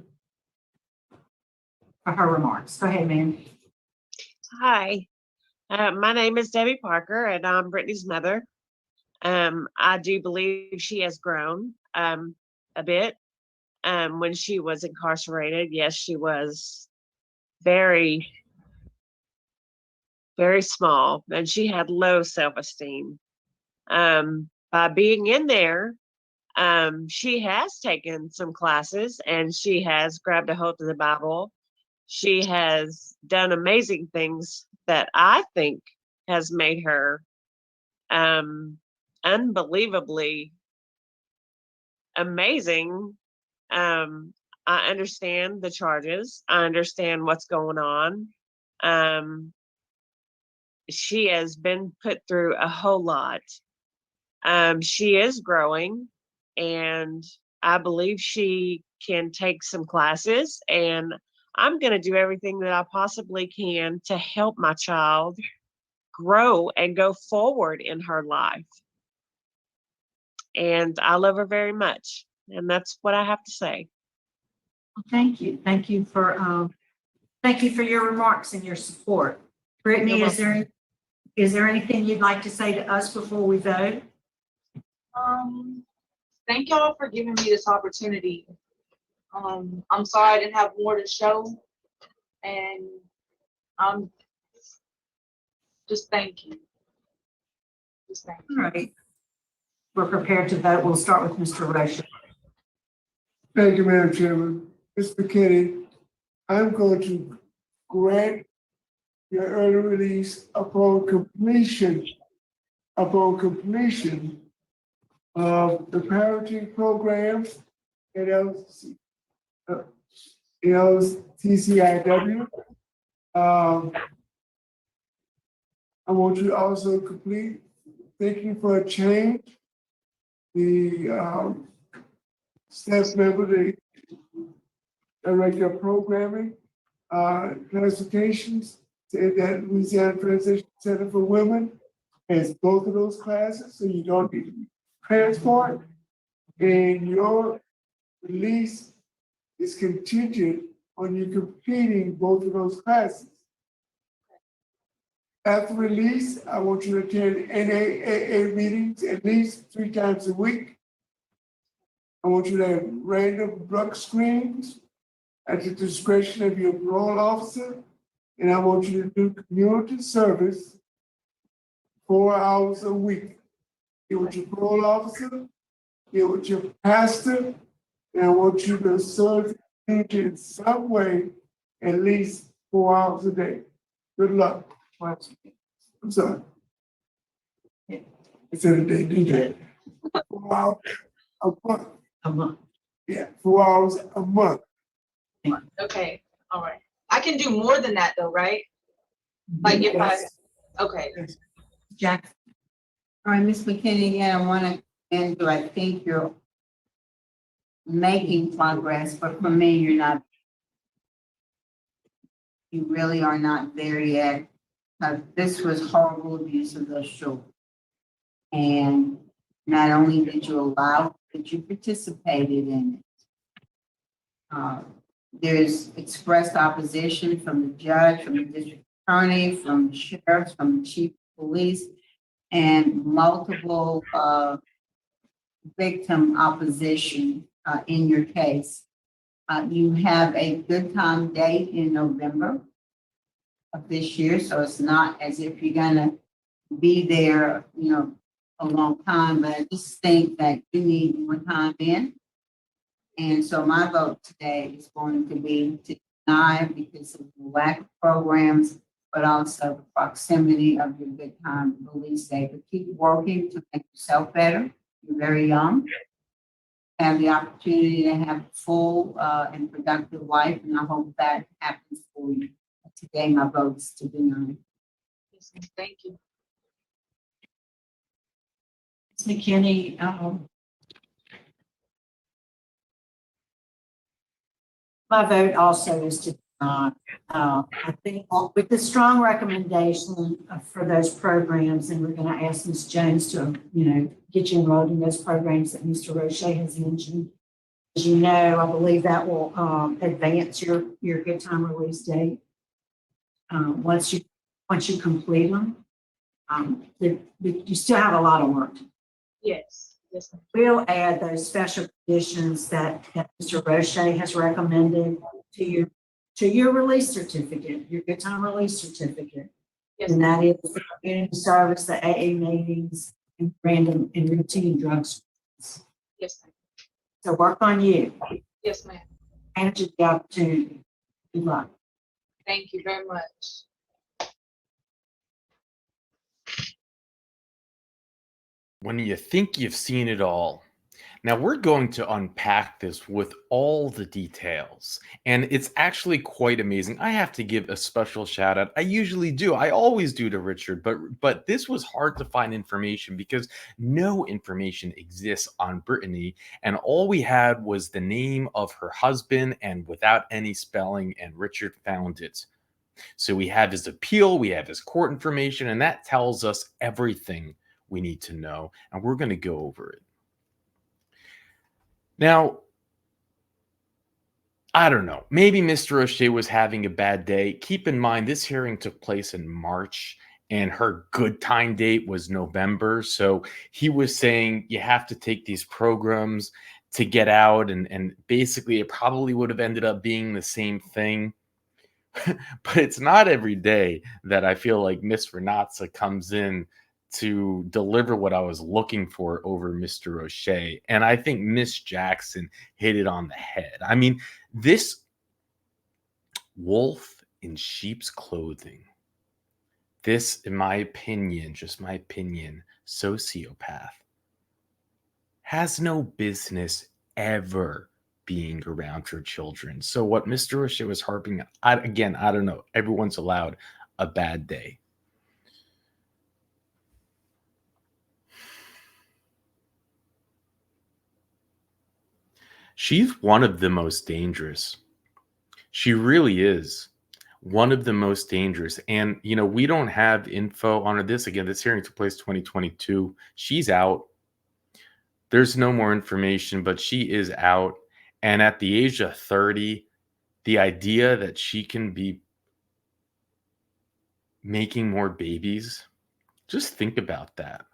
for her remarks. Go ahead, ma'am. Hi, my name is Debbie Parker, and I'm Brittany's mother. I do believe she has grown a bit. When she was incarcerated, yes, she was very, very small, and she had low self-esteem. By being in there, she has taken some classes, and she has grabbed a hold of the Bible, She has done amazing things that I think has made her unbelievably amazing. I understand the charges. I understand what's going on. She has been put through a whole lot. She is growing, and I believe she can take some classes, and I'm going to do everything that I possibly can to help my child grow and go forward in her life. And I love her very much. And that's what I have to say. Thank you. Thank you for your remarks and your support. Brittany, is there anything you'd like to say to us before we vote? Thank y'all for giving me this opportunity. I'm sorry I didn't have more to show, and just thank you. Just thank you. All right. We're prepared to vote. We'll start with Mr. Rocha. Thank you, Madam Chairman. Ms. McKinney, I'm going to grant your early release upon completion of the parenting programs at LTCIW. I want you to also complete Thinking for a Change, the staff member, the director of programming, classifications, said that Louisiana Transition Center for Women has both of those classes, so you don't need to transport. And your release is contingent on you completing both of those classes. After release, I want you to attend NAAA meetings at least 3 times a week. I want you to have random drug screens at the discretion of your parole officer. And I want you to do community service 4 hours a week. Get with your parole officer, get with your pastor, and I want you to serve the community in some way at least 4 hours a day. Good luck. I'm sorry. I said they do that. 4 hours a month. A month. Yeah, 4 hours a month. Okay, all right. I can do more than that though, right? Like if okay. Jack. All right, Ms. McKinney, again, I want to end you. I think you're making progress, but for me, you're not. You really are not there yet. This was horrible abuse of those children. And not only did you allow, but you participated in it. There's expressed opposition from the judge, from the district attorney, from the sheriff, from the chief of police, and multiple victim opposition in your case. You have a good time date in November of this year, so it's not as if you're gonna be there, a long time, but I just think that you need more time in. And so my vote today is going to be to deny because of the lack of programs, but also the proximity of your good time release day. But keep working to make yourself better. You're very young. Have the opportunity to have a full and productive life, and I hope that happens for you. Today, my vote is to deny. Yes, thank you. Ms. McKinney, my vote also is to deny. I think with the strong recommendation for those programs, and we're going to ask Ms. Jones to, get you enrolled in those programs that Mr. Roche has mentioned. As you know, I believe that will advance your good time release date. Once you complete them, you still have a lot of work. Yes. Yes. We'll add those special conditions that Mr. Roche has recommended to your release certificate, your good time release certificate. Yes. And that is the community service, the AA meetings, and random and routine drug screens. Yes, ma'am. So work on you. Yes, ma'am. Manage the opportunity. Good luck. Thank you very much. When you think you've seen it all. Now we're going to unpack this with all the details, and it's actually quite amazing. I have to give a special shout out. I usually do. I always do to Richard, but this was hard to find information because no information exists on Brittany, and all we had was the name of her husband and without any spelling, and Richard found it. So we have his appeal, we have his court information, and that tells us everything we need to know, and we're going to go over it. Now, I don't know. Maybe Mr. O'Shea was having a bad day. Keep in mind, this hearing took place in March, and her good time date was November. So he was saying you have to take these programs to get out, and basically it probably would have ended up being the same thing. But it's not every day that I feel like Miss Renatza comes in to deliver what I was looking for over Mr. O'Shea. And I think Miss Jackson hit it on the head. I mean, this wolf in sheep's clothing, this, in my opinion, just my opinion, sociopath, has no business ever being around her children. So what Mr. O'Shea was harping on, I don't know. Everyone's allowed a bad day. She's one of the most dangerous. She really is one of the most dangerous. And, we don't have info on her. This hearing took place 2022. She's out. There's no more information, but she is out. And at the age of 30, the idea that she can be making more babies, just think about that.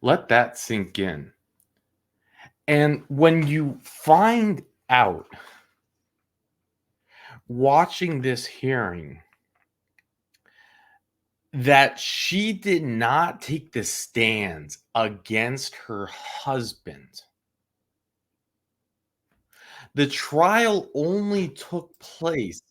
Let that sink in. And when you find out, watching this hearing, that she did not take the stand against her husband, the trial only took place.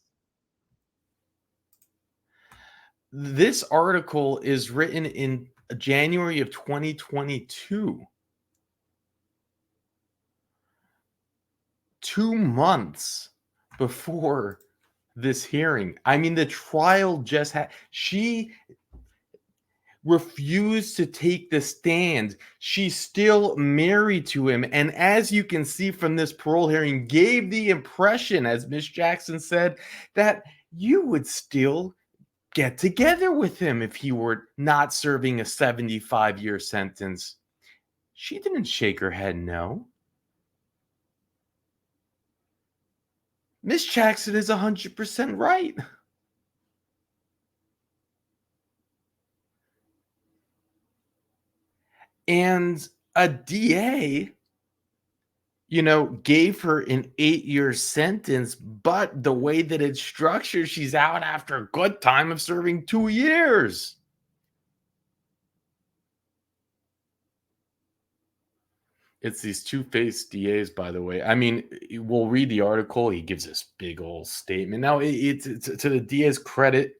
This article is written in January of 2022. 2 months before this hearing. I mean, the trial just had, she refused to take the stand. She's still married to him. And as you can see from this parole hearing, gave the impression, as Miss Jackson said, that you would still get together with him if he were not serving a 75-year sentence. She didn't shake her head no. Miss Jackson is 100% right. And a DA, gave her an 8-year sentence, but the way that it's structured, she's out after a good time of serving 2 years. It's these two-faced DAs, by the way. I mean, we'll read the article. He gives this big old statement. Now, it's to the DA's credit,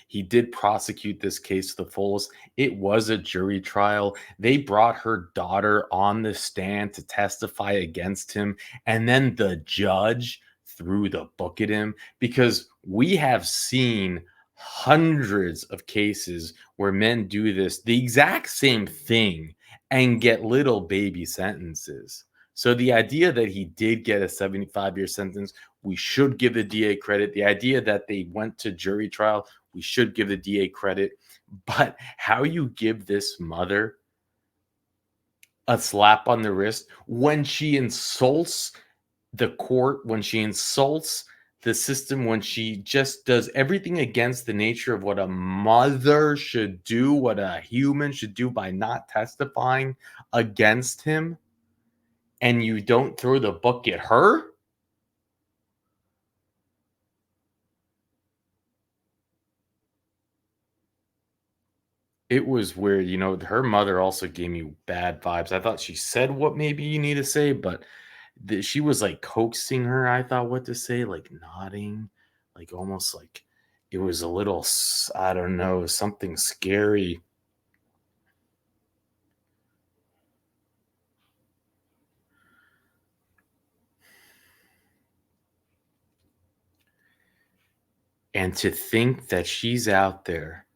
he did prosecute this case to the fullest. It was a jury trial. They brought her daughter on the stand to testify against him. And then the judge threw the book at him, because we have seen hundreds of cases where men do this, the exact same thing, and get little baby sentences. So the idea that he did get a 75-year sentence, we should give the DA credit. The idea that they went to jury trial, we should give the DA credit. But how you give this mother a slap on the wrist when she insults the court, when she insults the system, when she just does everything against the nature of what a mother should do, what a human should do, by not testifying against him, and you don't throw the book at her? It was weird. Her mother also gave me bad vibes. I thought she said what maybe you need to say, but she was like coaxing her, I thought, what to say, like nodding, like almost like it was a little, I don't know, something scary. And to think that she's out there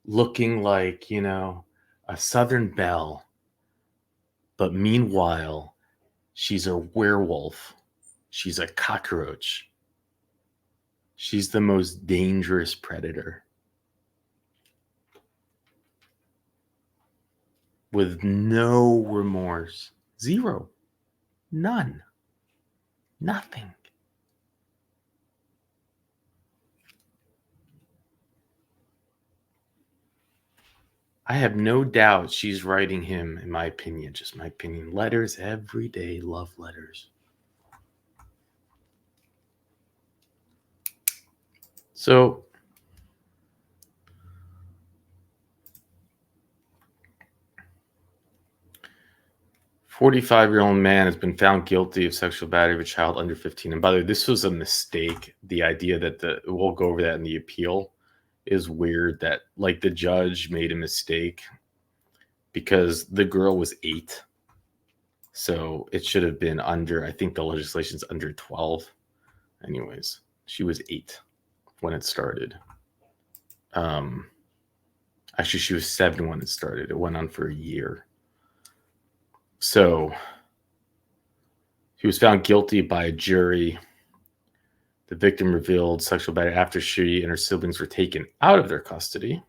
looking like, a Southern belle, but meanwhile, she's a werewolf. She's a cockroach. She's the most dangerous predator. With no remorse. Zero. None. Nothing. I have no doubt she's writing him, in my opinion, just my opinion, letters every day, love letters. So, a 45-year-old man has been found guilty of sexual battery of a child under 15. And by the way, this was a mistake. The idea that we'll go over that in the appeal is weird, that like the judge made a mistake because the girl was 8. So it should have been under, I think the legislation's under 12. Anyways, she was 8 when it started. Actually, she was 7 when it started. It went on for a year. So he was found guilty by a jury. The victim revealed sexual battery after she and her siblings were taken out of their custody.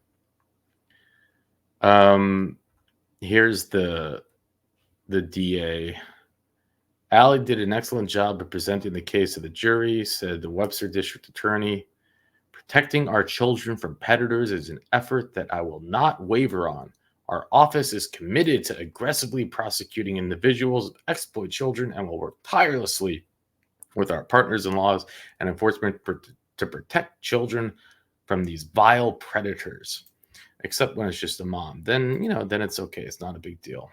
Here's the DA. Allie did an excellent job of presenting the case to the jury, said the Webster District Attorney. Protecting our children from predators is an effort that I will not waver on. Our office is committed to aggressively prosecuting individuals who exploit children and will work tirelessly with our partners in laws and enforcement to protect children from these vile predators. Except when it's just a mom. Then, then it's okay. It's not a big deal.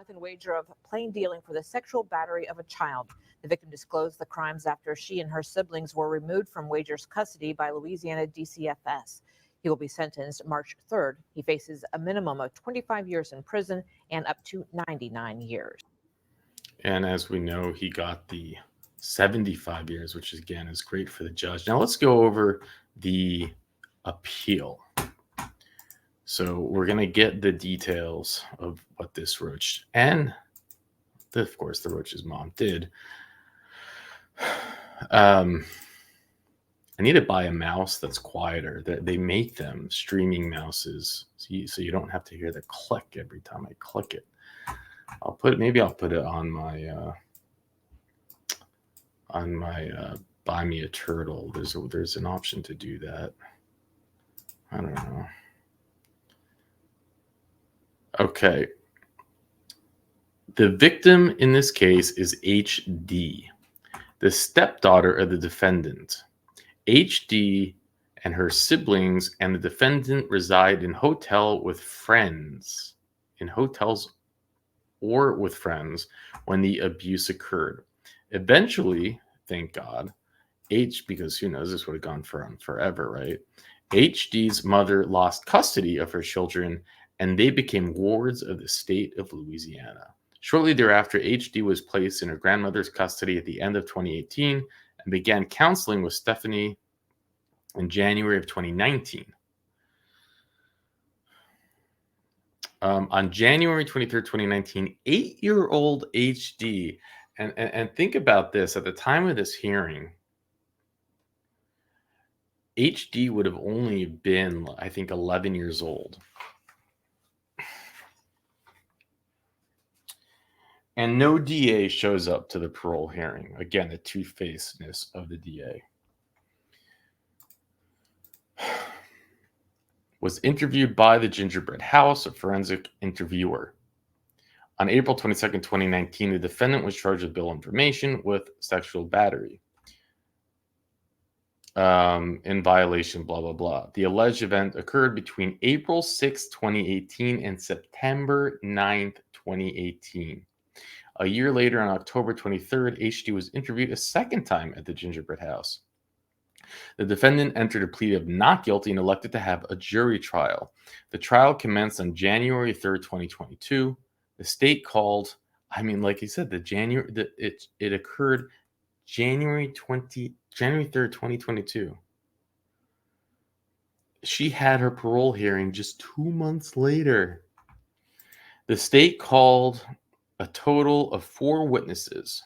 And wager of plain dealing for the sexual battery of a child. The victim disclosed the crimes after she and her siblings were removed from Wager's custody by Louisiana DCFS. He will be sentenced March 3rd. He faces a minimum of 25 years in prison and up to 99 years. And as we know, he got the 75 years, which again is great for the judge. Now let's go over the appeal. So we're going to get the details of what this roach and, of course, the roach's mom did. I need to buy a mouse that's quieter. They make them streaming mouses, so you don't have to hear the click every time I click it. Maybe I'll put it on my Buy Me a Turtle. There's an option to do that. I don't know. Okay. The victim in this case is HD, the stepdaughter of the defendant. HD and her siblings and the defendant reside in hotels or with friends when the abuse occurred. Eventually, thank God, because who knows, this would have gone on forever, right? HD's mother lost custody of her children and they became wards of the state of Louisiana. Shortly thereafter, HD was placed in her grandmother's custody at the end of 2018 and began counseling with Stephanie in January of 2019. On January 23rd, 2019, 8-year-old HD, and think about this, at the time of this hearing, HD would have only been, I think, 11 years old. And no DA shows up to the parole hearing. Again, the two-facedness of the DA. Was interviewed by the Gingerbread House, a forensic interviewer. On April 22nd, 2019, the defendant was charged with bill of information with sexual battery. in violation, blah, blah, blah. The alleged event occurred between April 6, 2018 and September 9th, 2018. A year later, on October 23rd, HD was interviewed a second time at the Gingerbread House. The defendant entered a plea of not guilty and elected to have a jury trial. The trial commenced on January 3rd, 2022. The state called, like you said, it occurred January 3rd, 2022. She had her parole hearing just 2 months later. The state called a total of 4 witnesses.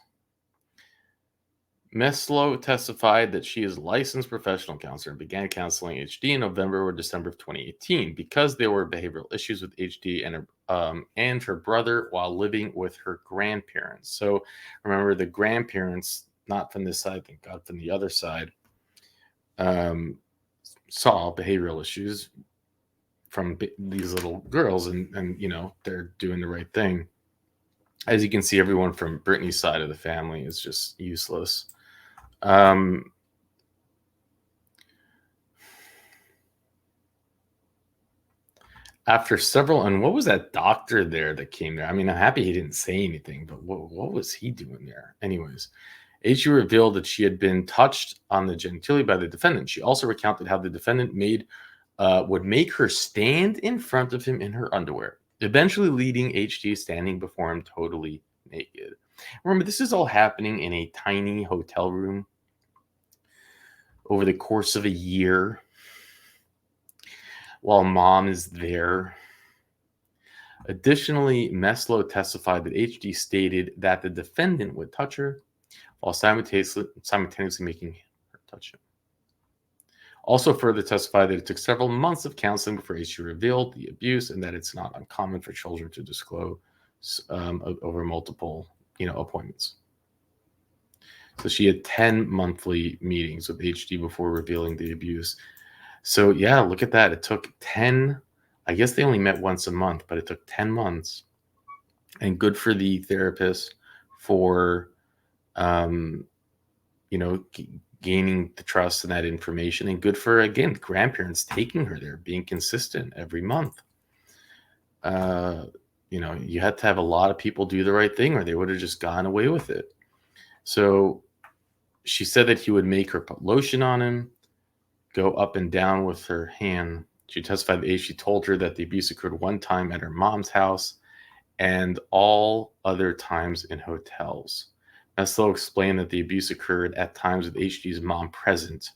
Meslow testified that she is a licensed professional counselor and began counseling HD in November or December of 2018 because there were behavioral issues with HD and her brother while living with her grandparents. So remember, the grandparents, not from this side, thank God, from the other side, saw behavioral issues from these little girls, and they're doing the right thing. As you can see, everyone from Brittany's side of the family is just useless. After several, and what was that doctor there that came there? I'm happy he didn't say anything, but what was he doing there? Anyways, H.U. revealed that she had been touched on the genitalia by the defendant. She also recounted how the defendant would make her stand in front of him in her underwear, eventually leading H.D. standing before him totally naked. Remember, this is all happening in a tiny hotel room over the course of a year while mom is there. Additionally, Meslow testified that HD stated that the defendant would touch her while simultaneously making her touch him. Also further testified that it took several months of counseling before HD revealed the abuse and that it's not uncommon for children to disclose over multiple appointments. So she had 10 monthly meetings with HD before revealing the abuse. So yeah, look at that. It took 10, I guess they only met once a month, but it took 10 months. And good for the therapist for, gaining the trust and that information. And good for, again, grandparents taking her there, being consistent every month. You had to have a lot of people do the right thing or they would have just gone away with it. So she said that he would make her put lotion on him, go up and down with her hand. She testified that she told her that the abuse occurred one time at her mom's house and all other times in hotels. Meslow explained that the abuse occurred at times with HD's mom present.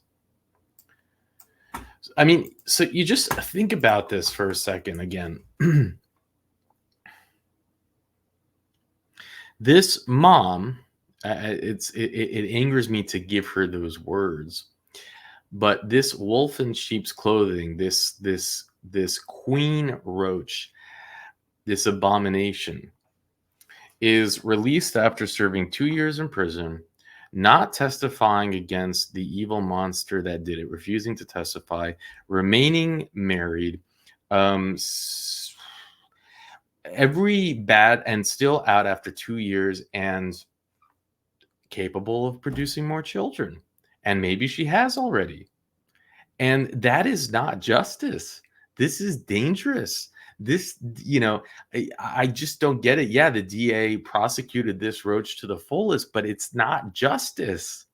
So you just think about this for a second again. This mom, it angers me to give her those words, but this wolf in sheep's clothing, this queen roach, this abomination, is released after serving 2 years in prison, not testifying against the evil monster that did it, refusing to testify, remaining married, every bad, and still out after 2 years and capable of producing more children. And maybe she has already. And that is not justice. This is dangerous. This, I just don't get it. Yeah, the DA prosecuted this roach to the fullest, but it's not justice.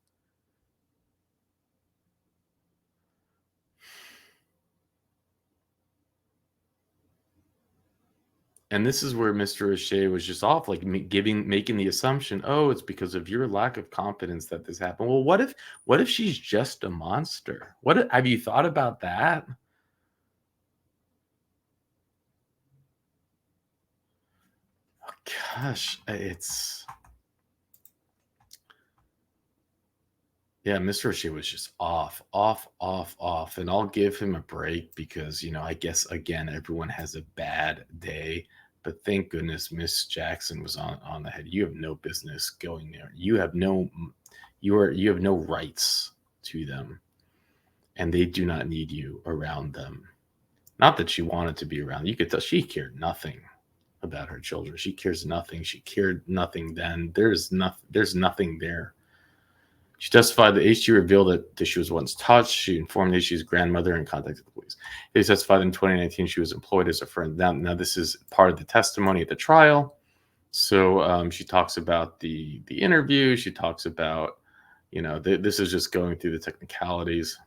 And this is where Mr. O'Shea was just off, like making the assumption, oh, it's because of your lack of confidence that this happened. Well, what if she's just a monster? Have you thought about that? Gosh, Mr. O'Shea was just off. And I'll give him a break because, I guess, again, everyone has a bad day. But thank goodness Miss Jackson was on the head. You have no business going there. You have no rights to them. And they do not need you around them. Not that she wanted to be around. You could tell she cared nothing about her children. She cares nothing. She cared nothing then. There's nothing there. She testified that HG revealed that she was once touched. She informed HG's grandmother and contacted the police. They testified in 2019 she was employed as a friend. Now this is part of the testimony at the trial. So she talks about the interview. She talks about, this is just going through the technicalities.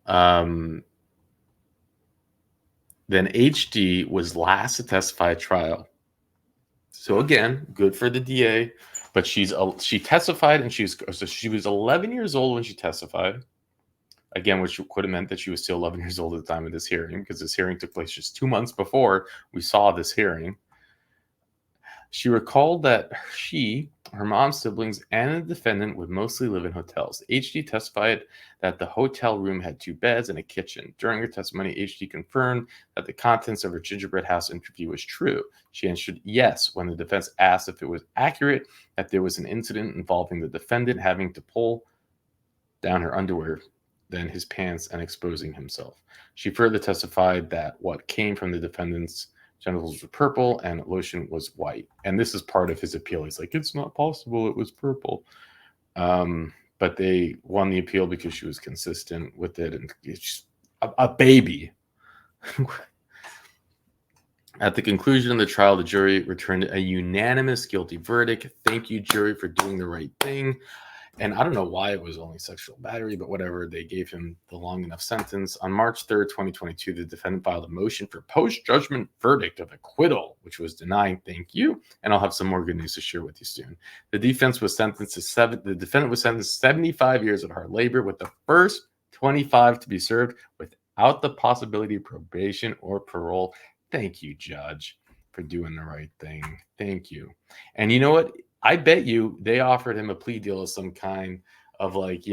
Then HD was last to testify at trial. So again, good for the DA, but she testified and she was 11 years old when she testified. Again, which could have meant that she was still 11 years old at the time of this hearing, because this hearing took place just 2 months before we saw this hearing. She recalled that her mom's siblings, and the defendant would mostly live in hotels. HD testified that the hotel room had 2 beds and a kitchen. During her testimony, HD confirmed that the contents of her gingerbread house interview was true. She answered yes when the defense asked if it was accurate that there was an incident involving the defendant having to pull down her underwear, then his pants, and exposing himself. She further testified that what came from the defendant's genitals were purple and lotion was white. And this is part of his appeal. He's like, it's not possible, it was purple. But they won the appeal because she was consistent with it, and it's a baby. At the conclusion of the trial, the jury returned a unanimous guilty verdict. Thank you, jury, for doing the right thing. And I don't know why it was only sexual battery, but whatever, they gave him the long enough sentence. On March 3rd, 2022, the defendant filed a motion for post-judgment verdict of acquittal, which was denied. Thank you. And I'll have some more good news to share with you soon. The defense was sentenced to the defendant was sentenced to 75 years of hard labor, with the first 25 to be served without the possibility of probation or parole. Thank you, judge, for doing the right thing. Thank you. And you know what? I bet you they offered him a plea deal of some kind of, like,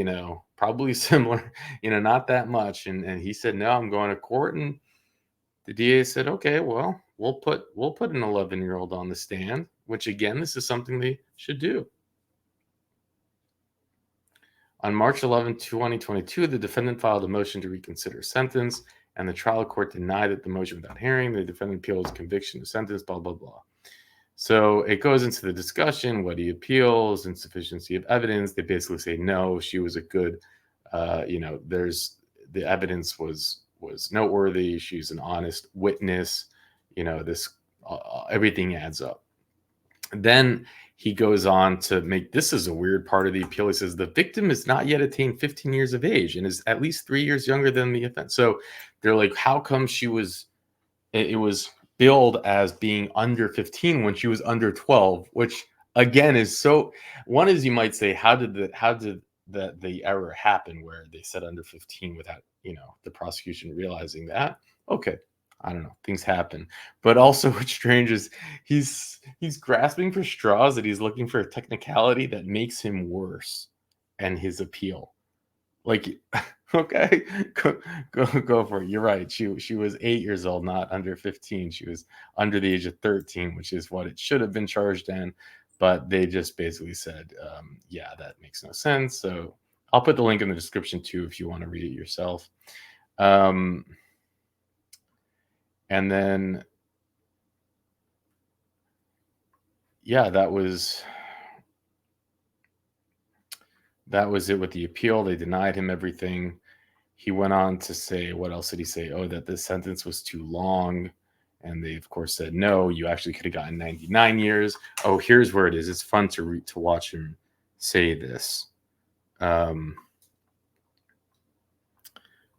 probably similar, not that much. And he said, no, I'm going to court. And the DA said, okay, well, we'll put an 11-year-old on the stand, which, again, this is something they should do. On March 11, 2022, the defendant filed a motion to reconsider sentence, and the trial court denied the motion without hearing. The defendant appealed his conviction to sentence, blah, blah, blah. So it goes into the discussion, what he appeals, insufficiency of evidence. They basically say, no, she was a good, the evidence was noteworthy. She's an honest witness. Everything adds up. Then he goes on to make, this is a weird part of the appeal. He says the victim has not yet attained 15 years of age and is at least 3 years younger than the offense. So they're like, how come it was billed as being under 15 when she was under 12, which again is so, one is, you might say, how did the error happen where they said under 15 without, the prosecution realizing that? Okay. I don't know. Things happen. But also what's strange is he's grasping for straws, that he's looking for a technicality that makes him worse and his appeal. Like, okay, go for it. You're right. She was 8 years old, not under 15. She was under the age of 13, which is what it should have been charged in. But they just basically said, yeah, that makes no sense. So I'll put the link in the description too if you want to read it yourself. And then, yeah, that was it with the appeal. They denied him everything. He went on to say, what else did he say? Oh, that the sentence was too long. And they, of course, said, no, you actually could have gotten 99 years. Oh, here's where it is. It's fun to watch him say this.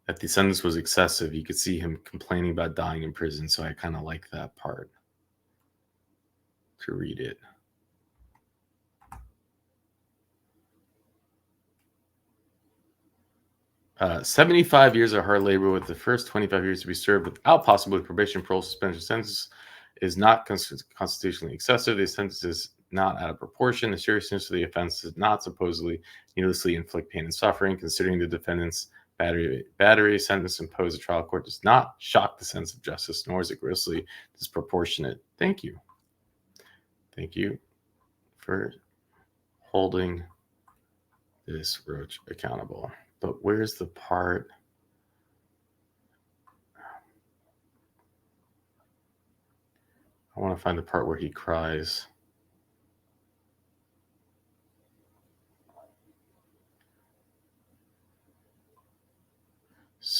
That the sentence was excessive. You could see him complaining about dying in prison. So I kind of like that part to read it. Uh, 75 years of hard labor with the first 25 years to be served without possibility of probation, parole, suspension. Sentence is not constitutionally excessive. The sentence is not out of proportion. The seriousness of the offense does not supposedly needlessly inflict pain and suffering. Considering the defendant's battery sentence imposed, the trial court does not shock the sense of justice, nor is it grossly disproportionate. Thank you. Thank you for holding this roach accountable. But where's the part? I want to find the part where he cries.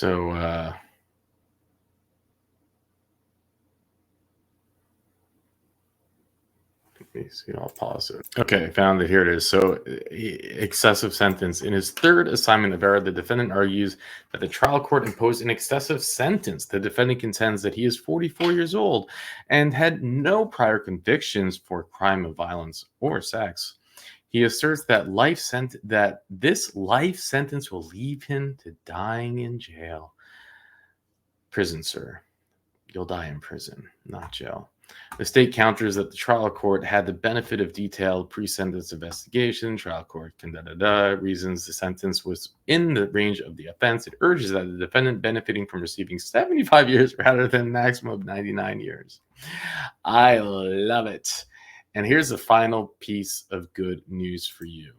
So, let me see, I'll pause it. Okay, found it. Here it is. So, excessive sentence. In his third assignment of error, the defendant argues that the trial court imposed an excessive sentence. The defendant contends that he is 44 years old and had no prior convictions for crime of violence or sex. He asserts that this life sentence will leave him to dying in jail. Prison, sir. You'll die in prison, not jail. The state counters that the trial court had the benefit of detailed pre-sentence investigation. Trial court can reasons the sentence was in the range of the offense. It urges that the defendant benefiting from receiving 75 years rather than maximum of 99 years. I love it. And here's the final piece of good news for you.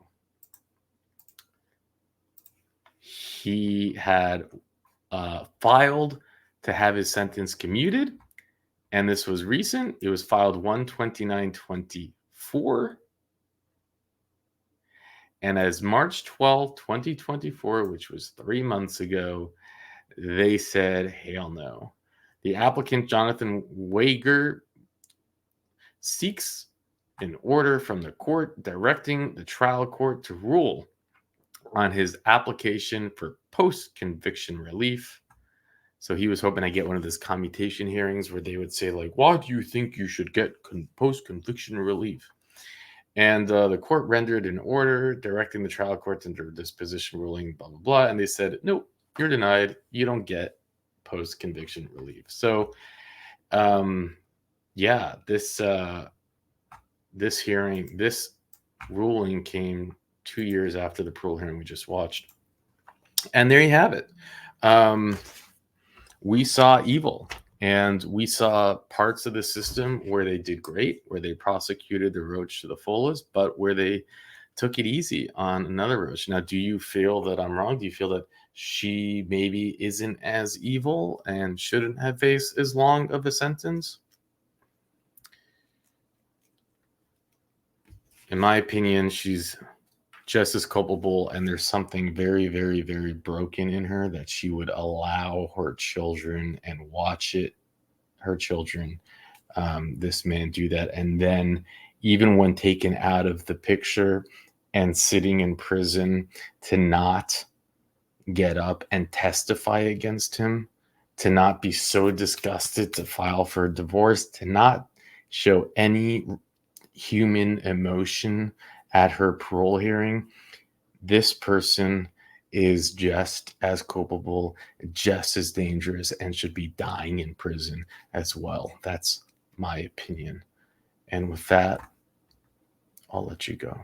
He had filed to have his sentence commuted, and this was recent. It was filed 1/29/24. And as March 12, 2024, which was 3 months ago, they said, hell no. The applicant, Jonathan Wager, seeks an order from the court directing the trial court to rule on his application for post-conviction relief. So he was hoping I get one of those commutation hearings where they would say, like, why do you think you should get post-conviction relief? And the court rendered an order directing the trial court to enter disposition ruling, blah, blah, blah. And they said, nope, you're denied. You don't get post-conviction relief. So, yeah, this ruling came 2 years after the parole hearing we just watched. And there you have it. We saw evil, and we saw parts of the system where they did great, where they prosecuted the roach to the fullest, but where they took it easy on another roach. Now, do you feel that I'm wrong? Do you feel that she maybe isn't as evil and shouldn't have faced as long of a sentence? In my opinion, she's just as culpable, and there's something very, very, very broken in her that she would allow her children and watch her children, this man do that. And then even when taken out of the picture and sitting in prison, to not get up and testify against him, to not be so disgusted to file for a divorce, to not show any human emotion at her parole hearing. This person is just as culpable, just as dangerous, and should be dying in prison as well. That's my opinion. And with that, I'll let you go.